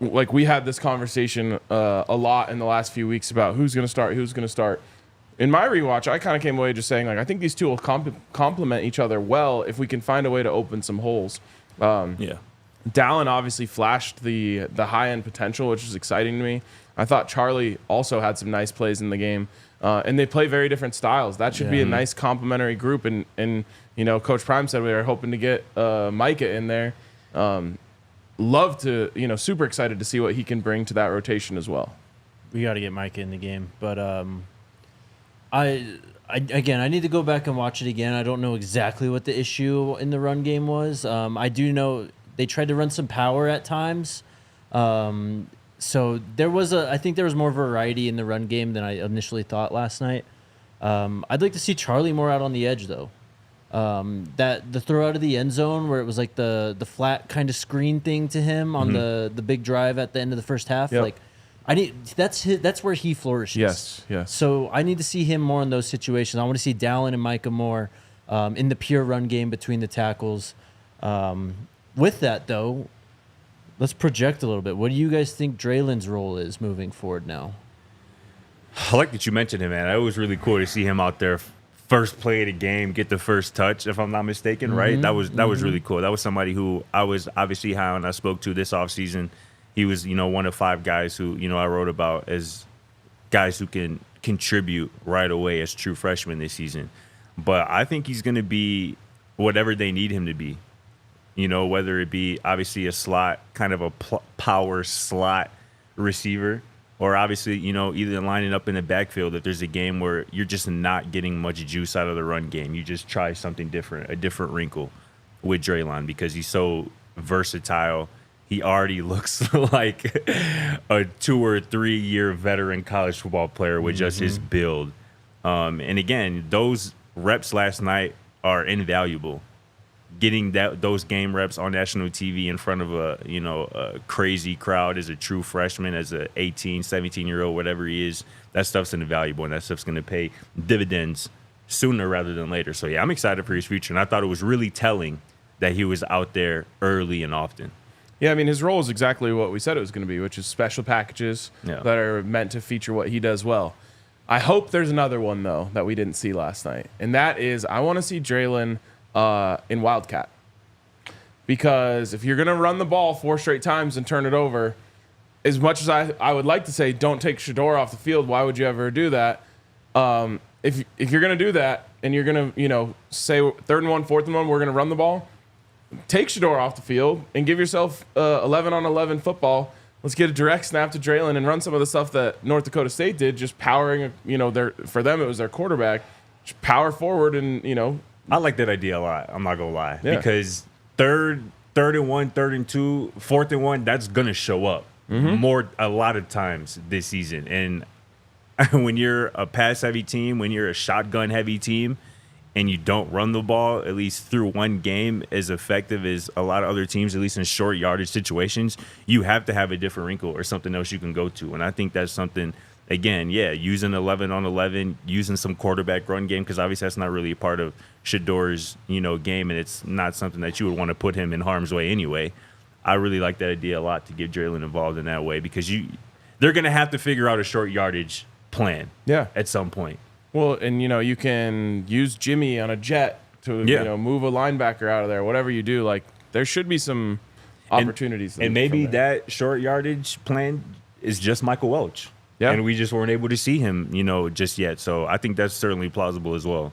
S3: like, we had this conversation a lot in the last few weeks about who's going to start. In my rewatch, I kind of came away just saying, like, I think these two will complement each other well if we can find a way to open some holes. Dallin obviously flashed the high-end potential, which is exciting to me. I thought Charlie also had some nice plays in the game. And they play very different styles. That should be a nice complementary group. And Coach Prime said we were hoping to get Micah in there. Love to, super excited to see what he can bring to that rotation as well.
S1: We got to get Micah in the game. But I need to go back and watch it again. I don't know exactly what the issue in the run game was. I do know they tried to run some power at times. So I think there was more variety in the run game than I initially thought last night. I'd like to see Charlie more out on the edge, though. That the throw out of the end zone where it was like the flat kind of screen thing to him on the big drive at the end of the first half.
S3: Yep.
S1: Like, that's where he flourishes.
S3: Yes.
S1: So I need to see him more in those situations. I want to see Dallin and Micah more in the pure run game between the tackles. With that, though, let's project a little bit. What do you guys think Draylen's role is moving forward now?
S2: I like that you mentioned him, man. It was really cool to see him out there, first play of the game, get the first touch, if I'm not mistaken, right? That was really cool. That was somebody who I was obviously high on. I spoke to this offseason. He was, one of 5 guys who, I wrote about as guys who can contribute right away as true freshmen this season. But I think he's going to be whatever they need him to be. Whether it be obviously a slot, kind of a power slot receiver, or obviously, either lining up in the backfield if there's a game where you're just not getting much juice out of the run game. You just try something different, a different wrinkle with Draylon, because he's so versatile. He already looks like a 2 or 3 year veteran college football player with just his build. And again, those reps last night are invaluable. Getting those game reps on national TV in front of a crazy crowd as a true freshman, as a 18, 17-year-old, whatever he is, that stuff's invaluable, and that stuff's going to pay dividends sooner rather than later. So, yeah, I'm excited for his future, and I thought it was really telling that he was out there early and often.
S3: Yeah, I mean, his role is exactly what we said it was going to be, which is special packages that are meant to feature what he does well. I hope there's another one, though, that we didn't see last night, and that is I want to see Draylon in Wildcat. Because if you're going to run the ball 4 straight times and turn it over, as much as I would like to say don't take Shador off the field, why would you ever do that? If you're going to do that and you're going to, say 3rd and 1, 4th and 1, we're going to run the ball, take Shurmur off the field and give yourself 11-on-11 football. Let's get a direct snap to Draylen and run some of the stuff that North Dakota State did, just powering, for them it was their quarterback. Just power forward and,
S2: I like that idea a lot. I'm not going to lie.
S3: Yeah.
S2: Because third and 1, 3rd and 2, 4th and 1, that's going to show up a lot of times this season. And when you're a pass-heavy team, when you're a shotgun-heavy team, and you don't run the ball, at least through one game, as effective as a lot of other teams, at least in short yardage situations, you have to have a different wrinkle or something else you can go to. And I think that's something, again, using 11-on-11, using some quarterback run game, because obviously that's not really a part of Shador's, game, and it's not something that you would want to put him in harm's way anyway. I really like that idea a lot to get Draylen involved in that way, because they're going to have to figure out a short yardage plan at some point.
S3: Well, and, you can use Jimmy on a jet to, move a linebacker out of there. Whatever you do, there should be some opportunities.
S2: And maybe that short yardage plan is just Michael Welch.
S3: Yeah.
S2: And we just weren't able to see him, just yet. So I think that's certainly plausible as well.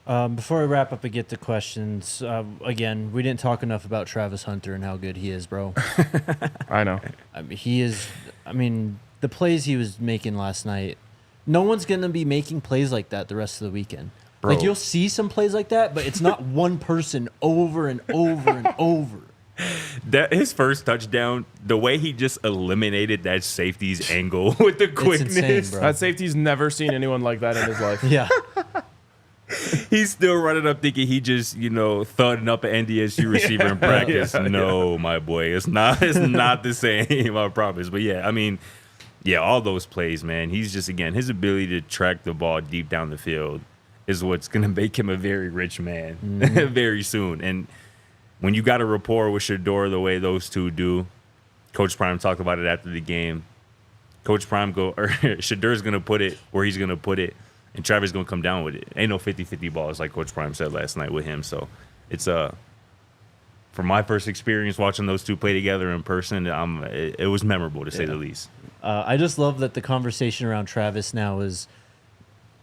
S1: Before we wrap up and get to questions, again, we didn't talk enough about Travis Hunter and how good he is, bro.
S3: I know.
S1: The plays he was making last night, no one's going to be making plays like that the rest of the weekend.
S2: Bro.
S1: You'll see some plays like that, but it's not one person over and over and over.
S2: That his first touchdown, the way he just eliminated that safety's angle with the quickness.
S1: Insane, bro.
S3: That safety's never seen anyone like that in his life.
S1: Yeah.
S2: He's still running up thinking he just, thudding up an NDSU receiver in practice. My boy. It's not the same, I promise. But all those plays, man. He's just, again, his ability to track the ball deep down the field is what's going to make him a very rich man very soon. And when you got a rapport with Shador the way those two do, Coach Prime talked about it after the game. Coach Prime Shador's going to put it where he's going to put it, and Travis going to come down with it. Ain't no 50-50 balls like Coach Prime said last night with him. So it's from my first experience watching those two play together in person, it was memorable to say the least.
S1: I just love that the conversation around Travis now is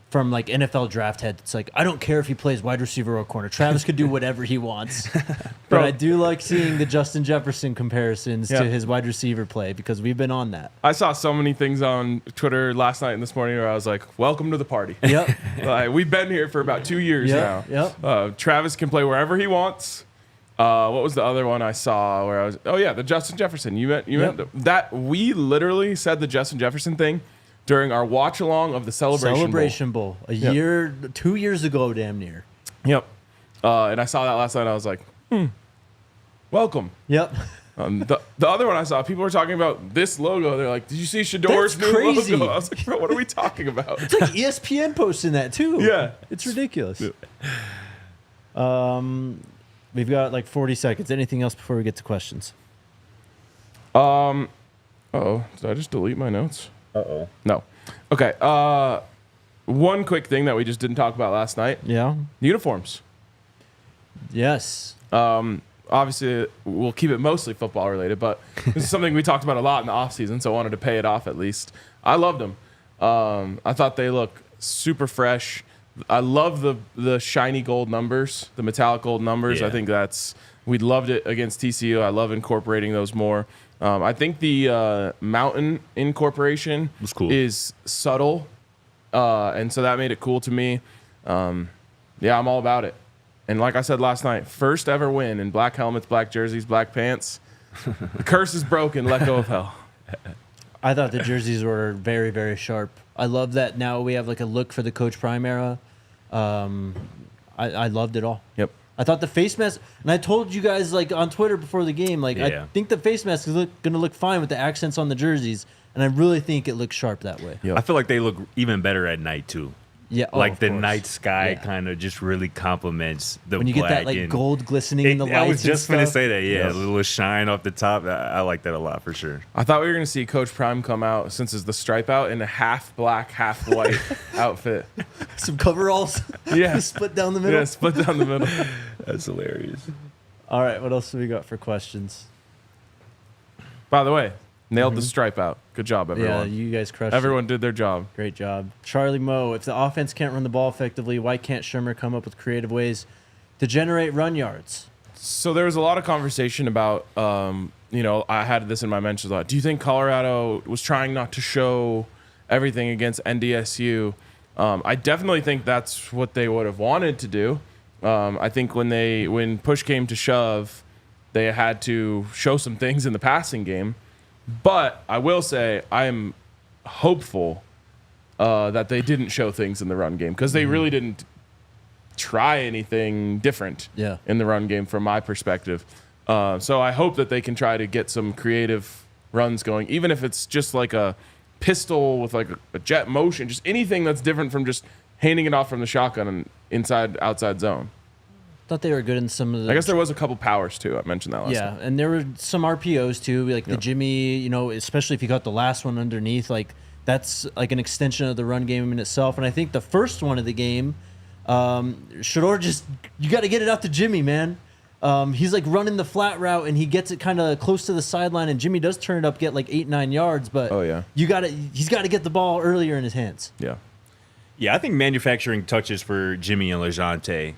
S1: from NFL draft head. It's I don't care if he plays wide receiver or corner. Travis could do whatever he wants. But I do like seeing the Justin Jefferson comparisons to his wide receiver play, because we've been on that.
S3: I saw so many things on Twitter last night and this morning where I was like, welcome to the party.
S1: Yep.
S3: We've been here for about 2 years now.
S1: Yep.
S3: Travis can play wherever he wants. What was the other one I saw where I was? Oh, yeah, the Justin Jefferson. You meant that we literally said the Justin Jefferson thing during our watch along of the Celebration
S1: Bowl. A year, 2 years ago, damn near.
S3: Yep. And I saw that last night. I was like, welcome.
S1: Yep.
S3: The other one I saw, people were talking about this logo. They're like, did you see Shador's new
S1: crazy
S3: logo? I was like, bro, what are we talking about?
S1: It's like ESPN posting that too.
S3: Yeah.
S1: It's ridiculous. We've got 40 seconds. Anything else before we get to questions?
S3: Uh-oh. Did I just delete my notes?
S2: Uh-oh.
S3: No. Okay. One quick thing that we just didn't talk about last night.
S1: Yeah.
S3: Uniforms.
S1: Yes.
S3: Obviously, we'll keep it mostly football related, but this is something we talked about a lot in the offseason, so I wanted to pay it off at least. I loved them. I thought they look super fresh. I love the shiny gold numbers, the metallic gold numbers.
S2: Yeah.
S3: I think we loved it against TCU. I love incorporating those more. I think the mountain incorporation is subtle, and so that made it cool to me. I'm all about it. And like I said last night, first ever win in black helmets, black jerseys, black pants. The curse is broken. Let go of hell.
S1: I thought the jerseys were very, very sharp. I love that now we have a look for the Coach Prime era. I loved it all.
S3: Yep.
S1: I thought the face mask, and I told you guys on Twitter before the game, I think the face mask is going to look fine with the accents on the jerseys, and I really think it looks sharp that way.
S3: Yep.
S2: I feel like they look even better at night too.
S1: Yeah,
S2: the night sky kind of just really complements the
S1: when you
S2: black
S1: get that gold glistening in the lights.
S2: I was just
S1: going
S2: to say that. Yeah, a little shine off the top. I like that a lot for sure.
S3: I thought we were going to see Coach Prime come out, since it's the stripe out, in a half black, half white outfit.
S1: Some coveralls.
S3: Yeah.
S1: Split down the middle.
S3: Yeah, split down the middle.
S2: That's hilarious.
S1: All right, what else do we got for questions?
S3: By the way, nailed the stripe out. Good job, everyone.
S1: Yeah, you guys crushed
S3: Everyone
S1: it.
S3: did their job.
S1: Great job. Charlie Moe, if the offense can't run the ball effectively, why can't Shurmur come up with creative ways to generate run yards?
S3: So there was a lot of conversation about, I had this in my mentions a lot. Do you think Colorado was trying not to show everything against NDSU? I definitely think that's what they would have wanted to do. I think when push came to shove, they had to show some things in the passing game. But I will say I am hopeful that they didn't show things in the run game because they really didn't try anything different in the run game from my perspective. So I hope that they can try to get some creative runs going, even if it's just like a pistol with like a jet motion, just anything that's different from just handing it off from the shotgun and outside zone.
S1: Thought they were good in some of the.
S3: I guess there was a couple powers too. I mentioned that last time.
S1: Yeah, and there were some RPOs too, like the Jimmy. Especially if you got the last one underneath, like that's like an extension of the run game in itself. And I think the first one of the game, Shurmur you got to get it out to Jimmy, man. He's like running the flat route and he gets it kind of close to the sideline, and Jimmy does turn it up, get like 8-9 yards. But he's got to get the ball earlier in his hands.
S3: Yeah.
S2: Yeah, I think manufacturing touches for Jimmy and LeJounte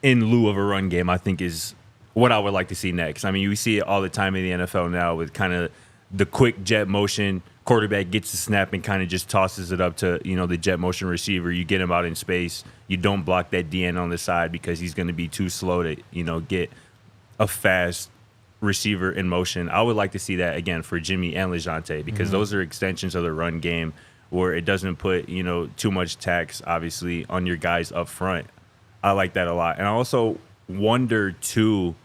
S2: in lieu of a run game, I think, is what I would like to see next. I mean, we see it all the time in the NFL now with kind of the quick jet motion. Quarterback gets the snap and kind of just tosses it up to, the jet motion receiver. You get him out in space. You don't block that DN on the side because he's going to be too slow to, get a fast receiver in motion. I would like to see that again for Jimmy and LeJounte because those are extensions of the run game where it doesn't put, too much tax, obviously, on your guys up front. I like that a lot. And I also wonder, too,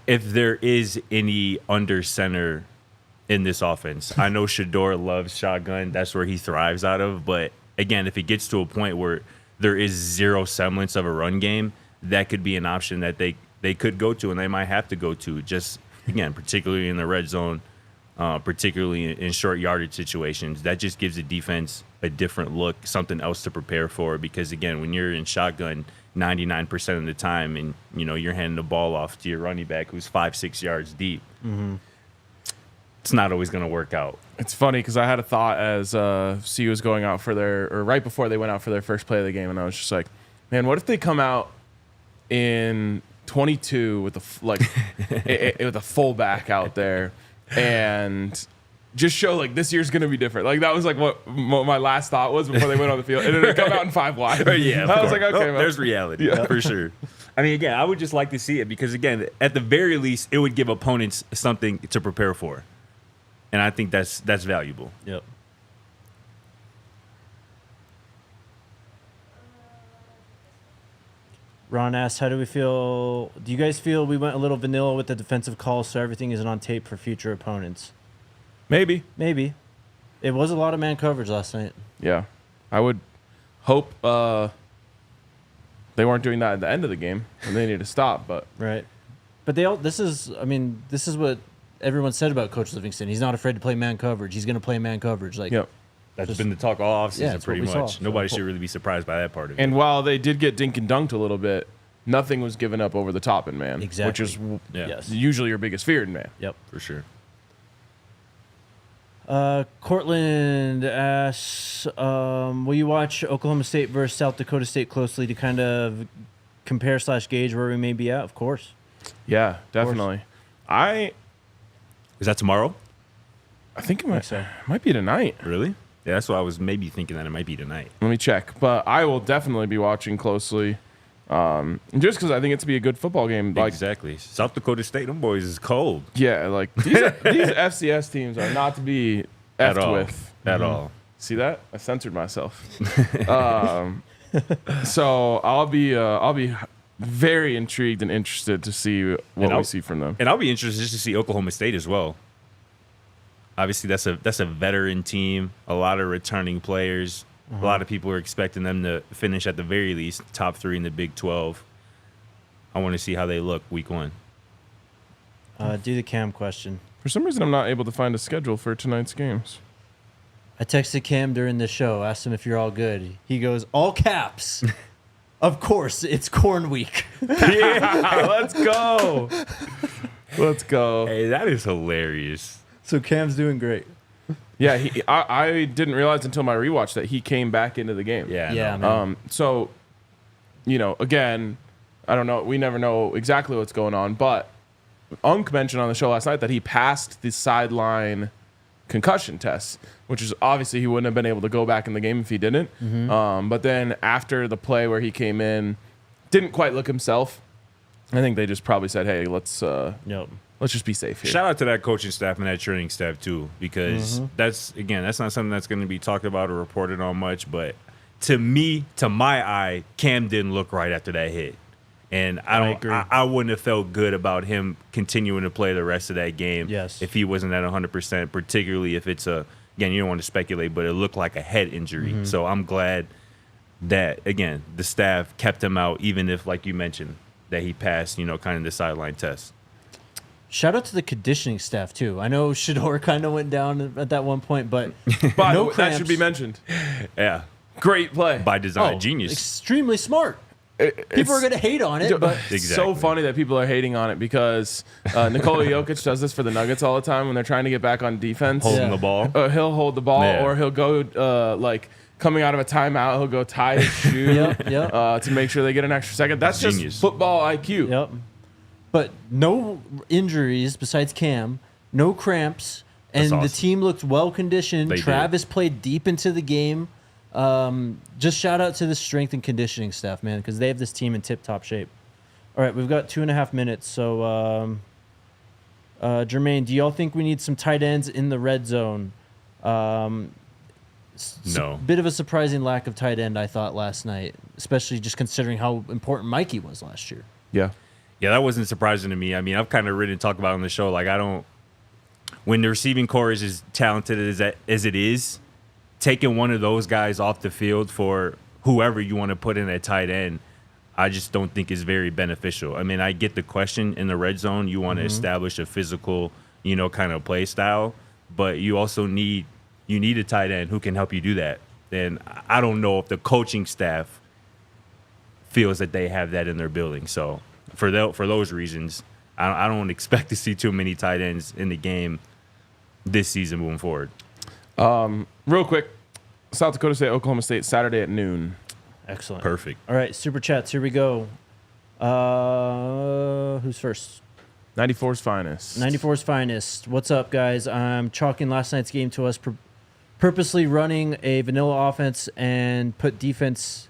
S2: if there is any under center in this offense. I know Shador loves shotgun. That's where he thrives out of. But, again, if it gets to a point where there is zero semblance of a run game, that could be an option that they could go to and they might have to go to. Just, again, particularly in the red zone, particularly in short yardage situations. That just gives the defense a different look, something else to prepare for. Because, again, when you're in shotgun 99% of the time and, you're handing the ball off to your running back who's 5-6 yards deep, it's not always going to work out.
S3: It's funny because I had a thought as CU was going out or right before they went out for their first play of the game, and I was just like, man, what if they come out in 22 with with a fullback out there and just show like this year's gonna be different. Like that was like what my last thought was before they went on the field, and then they come out in 5 wide.
S2: Yeah,
S3: I was like, okay, well,
S2: there's reality for sure. I mean, again, I would just like to see it because, again, at the very least, it would give opponents something to prepare for, and I think that's valuable.
S1: Yep. Ron asks, how do we feel? Do you guys feel we went a little vanilla with the defensive calls so everything isn't on tape for future opponents?
S3: Maybe.
S1: It was a lot of man coverage last night. Yeah.
S3: I would hope they weren't doing that at the end of the game and they need to stop, but
S1: right. But this is what everyone said about Coach Livingston. He's not afraid to play man coverage. He's going to play man coverage.
S2: That's been the talk all offseason, pretty much. Nobody should really be surprised by that part of it.
S3: And while they did get dink and dunked a little bit, nothing was given up over the top in man.
S1: Exactly.
S3: Which is usually your biggest fear in man.
S1: Yep.
S2: For sure.
S1: Cortland asks, will you watch Oklahoma State versus South Dakota State closely to kind of compare / gauge where we may be at? Of course.
S3: Yeah, definitely.
S2: Is that tomorrow?
S3: I think it might be tonight.
S2: Really? Yeah, that's what I was maybe thinking that it might be tonight.
S3: Let me check. But I will definitely be watching closely. Just because I think it's to be a good football game.
S2: Exactly. South Dakota State, them boys is cold.
S3: Yeah, like these FCS teams are not to be effed with.
S2: At all.
S3: See that? I censored myself. So I'll be very intrigued and interested to see what we see from them.
S2: And I'll be interested just to see Oklahoma State as well. Obviously, that's a veteran team, a lot of returning players. A lot of people are expecting them to finish at the very least top 3 in the Big 12. I want to see how they look week 1.
S1: Do the Cam question.
S3: For some reason, I'm not able to find a schedule for tonight's games.
S1: I texted Cam during the show, asked him if you're all good. He goes, all caps. Of course, it's corn week.
S3: Yeah, let's go. Let's go.
S2: Hey, that is hilarious.
S1: So Cam's doing great.
S3: Yeah, I didn't realize until my rewatch that he came back into the game.
S1: Yeah, man.
S3: So, again, I don't know. We never know exactly what's going on. But Unk mentioned on the show last night that he passed the sideline concussion test, which is obviously he wouldn't have been able to go back in the game if he didn't. But then after the play where he came in, didn't quite look himself. I think they just probably said, hey, let's just be safe here.
S2: Shout out to that coaching staff and that training staff too, because that's not something that's going to be talked about or reported on much. But to my eye, Cam didn't look right after that hit. And I wouldn't have felt good about him continuing to play the rest of that game if he wasn't at 100%, particularly if it's again, you don't want to speculate, but it looked like a head injury. So I'm glad that, again, the staff kept him out, even if, like you mentioned, that he passed, kind of the sideline test.
S1: Shout out to the conditioning staff, too. I know Shador kind of went down at that one point, but
S3: no cramps. That should be mentioned.
S2: Yeah.
S3: Great play.
S2: By design. Genius.
S1: Extremely smart. People are going to hate on it, but
S3: it's so funny that people are hating on it because Nikola Jokic does this for the Nuggets all the time when they're trying to get back on defense.
S2: Holding the ball.
S3: He'll hold the ball, or he'll go coming out of a timeout, he'll go tie his shoe to make sure they get an extra second. That's
S2: genius.
S3: Just football IQ.
S1: Yep. But no injuries besides Cam, no cramps, and
S2: awesome.
S1: The team looked well conditioned. Travis played deep into the game. Just shout out to the strength and conditioning staff, man, because they have this team in tip-top shape. All right, we've got 2.5 minutes. So, Jermaine, do y'all think we need some tight ends in the red zone?
S2: No.
S1: Bit of a surprising lack of tight end, I thought, last night, especially just considering how important Mikey was last year.
S3: Yeah.
S2: Yeah, that wasn't surprising to me. I mean, I've kind of written and talked about it on the show. Like, when the receiving core is as talented as it is, taking one of those guys off the field for whoever you want to put in at tight end, I just don't think is very beneficial. I mean, I get the question in the red zone. You want to establish a physical, kind of play style, but you also need a tight end who can help you do that. And I don't know if the coaching staff feels that they have that in their building. So for those reasons, I don't expect to see too many tight ends in the game this season moving forward.
S3: Real quick, South Dakota State, Oklahoma State, Saturday at noon.
S1: Excellent.
S2: Perfect.
S1: All right, super chats. Here we go. Who's first?
S3: 94's finest.
S1: 94's finest. What's up, guys? I'm chalking last night's game to us purposely running a vanilla offense and put defense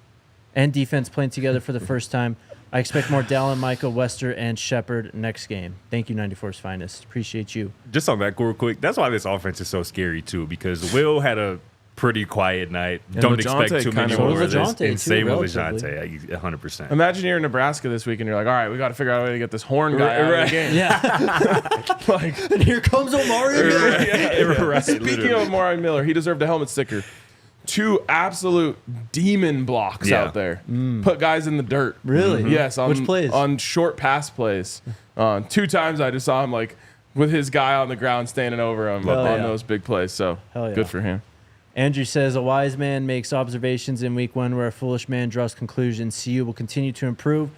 S1: playing together for the first time. I expect more Dallin, Micah, Wester, and Shepard next game. Thank you, 94's finest. Appreciate you.
S2: Just on that real quick, that's why this offense is so scary, too, because Will had a pretty quiet night.
S3: And
S2: Don't
S3: LeJohte
S2: expect too many
S1: So
S2: more
S1: does
S2: of this.
S1: LeJohte,
S2: And same
S1: too,
S2: with
S1: relatively.
S2: LeJohte, 100%.
S3: Imagine you're in Nebraska this week and you're like, all right, we got to figure out a way to get this horn guy out of the game.
S1: Yeah. And here comes Omari Miller.
S2: Right,
S3: Speaking
S2: literally.
S3: of Amari Miller, he deserved a helmet sticker. 2 absolute demon blocks out there. Put guys in the dirt.
S1: Really?
S3: Yes.
S1: Which plays?
S3: On short pass plays. 2 times I just saw him with his guy on the ground standing over him on those big plays. So good for him.
S1: Andrew says, a wise man makes observations in week 1 where a foolish man draws conclusions. CU will continue to improve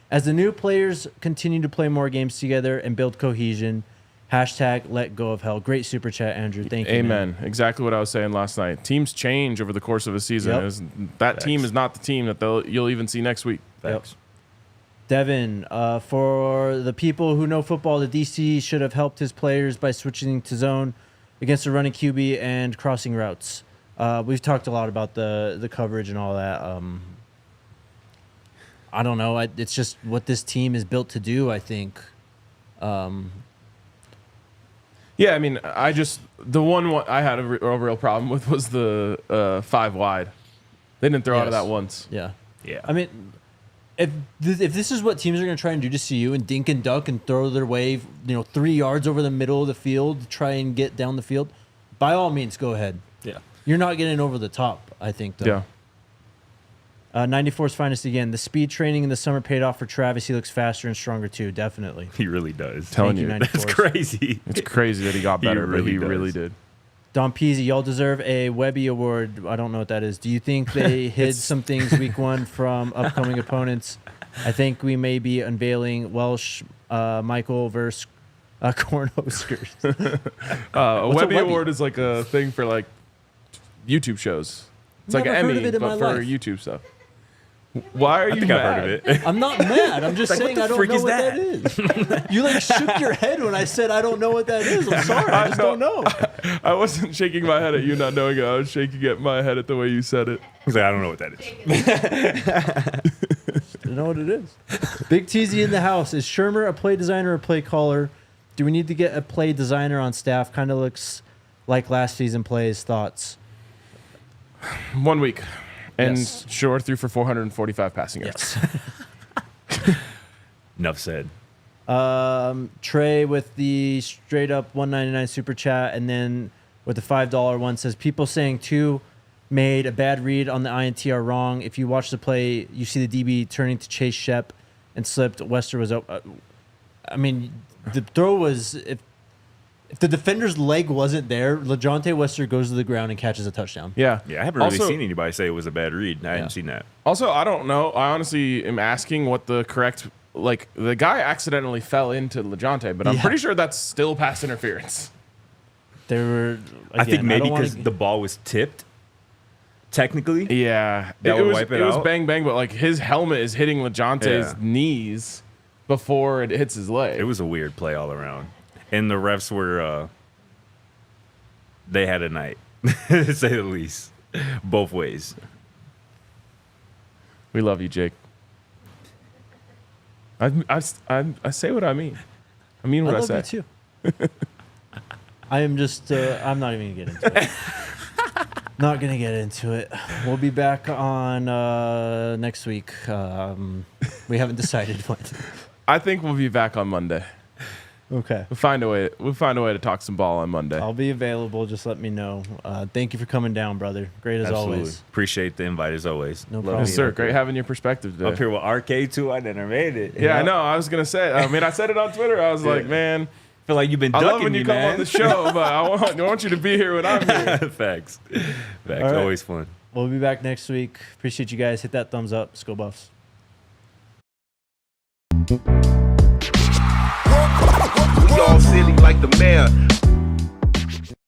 S1: as the new players continue to play more games together and build cohesion. Hashtag let go of hell. Great super chat, Andrew. Thank you.
S3: Amen. Man. Exactly what I was saying last night. Teams change over the course of a season. That team is not the team that you'll even see next week.
S2: Thanks.
S1: Devin, for the people who know football, the DC should have helped his players by switching to zone against the running QB and crossing routes. We've talked a lot about the coverage and all that. I don't know. It's just what this team is built to do, I think.
S3: Yeah, I mean, the one I had a real problem with was the 5 wide. They didn't throw out of that once.
S1: Yeah.
S2: Yeah.
S1: I mean, if this is what teams are going to try and do to CU and dink and duck and throw their way, 3 yards over the middle of the field, try and get down the field, by all means, go ahead.
S2: Yeah.
S1: You're not getting over the top, I think, though.
S3: Yeah.
S1: 94's finest again. The speed training in the summer paid off for Travis. He looks faster and stronger, too, definitely.
S2: He really does.
S3: Telling
S1: Thank
S3: you.
S1: 94's.
S2: That's crazy.
S3: It's crazy that he got better, but he really did.
S1: Don Peasy, y'all deserve a Webby Award. I don't know what that is. Do you think they hid some things week 1 from upcoming opponents? I think we may be unveiling Welsh Michael versus Cornhuskers.
S3: A
S1: What's
S3: Webby
S1: a Webby?
S3: Award is like a thing for like YouTube shows. It's like an
S1: Never heard
S3: Emmy,
S1: of it in
S3: but
S1: my
S3: for
S1: life.
S3: YouTube stuff. Why are
S2: I
S3: you
S2: think
S3: mad?
S2: I've heard of it.
S1: I'm not mad. I'm just
S2: Like,
S1: saying
S2: what
S1: I
S2: the
S1: don't
S2: freak
S1: know
S2: is
S1: what
S2: that?
S1: that is. You like shook your head when I said I don't know what that is. I'm sorry. I just don't know.
S3: I wasn't shaking my head at you not knowing it. I was shaking at my head at the way you said it.
S2: He's like, I don't know what that is.
S1: You know what it is. Big TZ in the house. Is Shurmur a play designer or play caller? Do we need to get a play designer on staff? Kind of looks like last season plays. Thoughts?
S3: 1 week. And
S1: Yes.
S3: Shore threw for 445 passing yards.
S1: Yes.
S2: Enough said.
S1: Trey with the straight up 199 super chat, and then with the $5 one says people saying 2 made a bad read on the INT are wrong. If you watch the play, you see the DB turning to chase Shep and slipped. Wester was up. I mean, the throw was if the defender's leg wasn't there, LeJohntay Wester goes to the ground and catches a touchdown.
S3: Yeah.
S2: Yeah, I haven't
S3: Also-
S2: really seen anybody say it was a bad read. I haven't seen that.
S3: Also, I don't know. I honestly am asking what the correct, like, the guy accidentally fell into LeJohntay, but I'm
S1: Yeah.
S3: pretty sure that's still pass interference.
S1: There were.
S2: I think
S1: again,
S2: maybe
S1: don't wanna-
S2: because the ball was tipped, technically.
S3: Yeah.
S2: That would wipe it
S3: was
S2: out?
S3: bang, bang, but, like, his helmet is hitting LeJohntay's
S2: Yeah.
S3: knees before it hits his leg.
S2: It was a weird play all around. And the refs were, they had a night, to say the least, both ways.
S3: We love you, Jake. I say what I mean. I mean what I
S1: love
S3: say.
S1: you too. I am just. I'm not even gonna get into it. Not gonna get into it. We'll be back on next week. We haven't decided when.
S3: I think we'll be back on Monday.
S1: Okay.
S3: We'll find a way to talk some ball on Monday.
S1: I'll be available. Just let me know. Thank you for coming down, brother. Great as
S2: Absolutely.
S1: always.
S2: Appreciate the invite as always.
S1: No
S2: Love
S1: problem.
S3: Yes,
S2: being
S3: sir.
S2: up
S3: Great
S2: here.
S3: having your perspective today.
S2: Up here with RK too. I never made it.
S3: Yeah, I know. I was gonna say. I mean, I said it on Twitter. I was like, man,
S2: Feel like you've been
S3: I
S2: ducking
S3: love when
S2: me,
S3: you come
S2: man.
S3: on the show, but I want you to be here when I'm here.
S2: Facts.
S1: right.
S2: Always fun.
S1: We'll be back next week. Appreciate you guys. Hit that thumbs up. Let's go Buffs.
S4: We all silly like the mayor.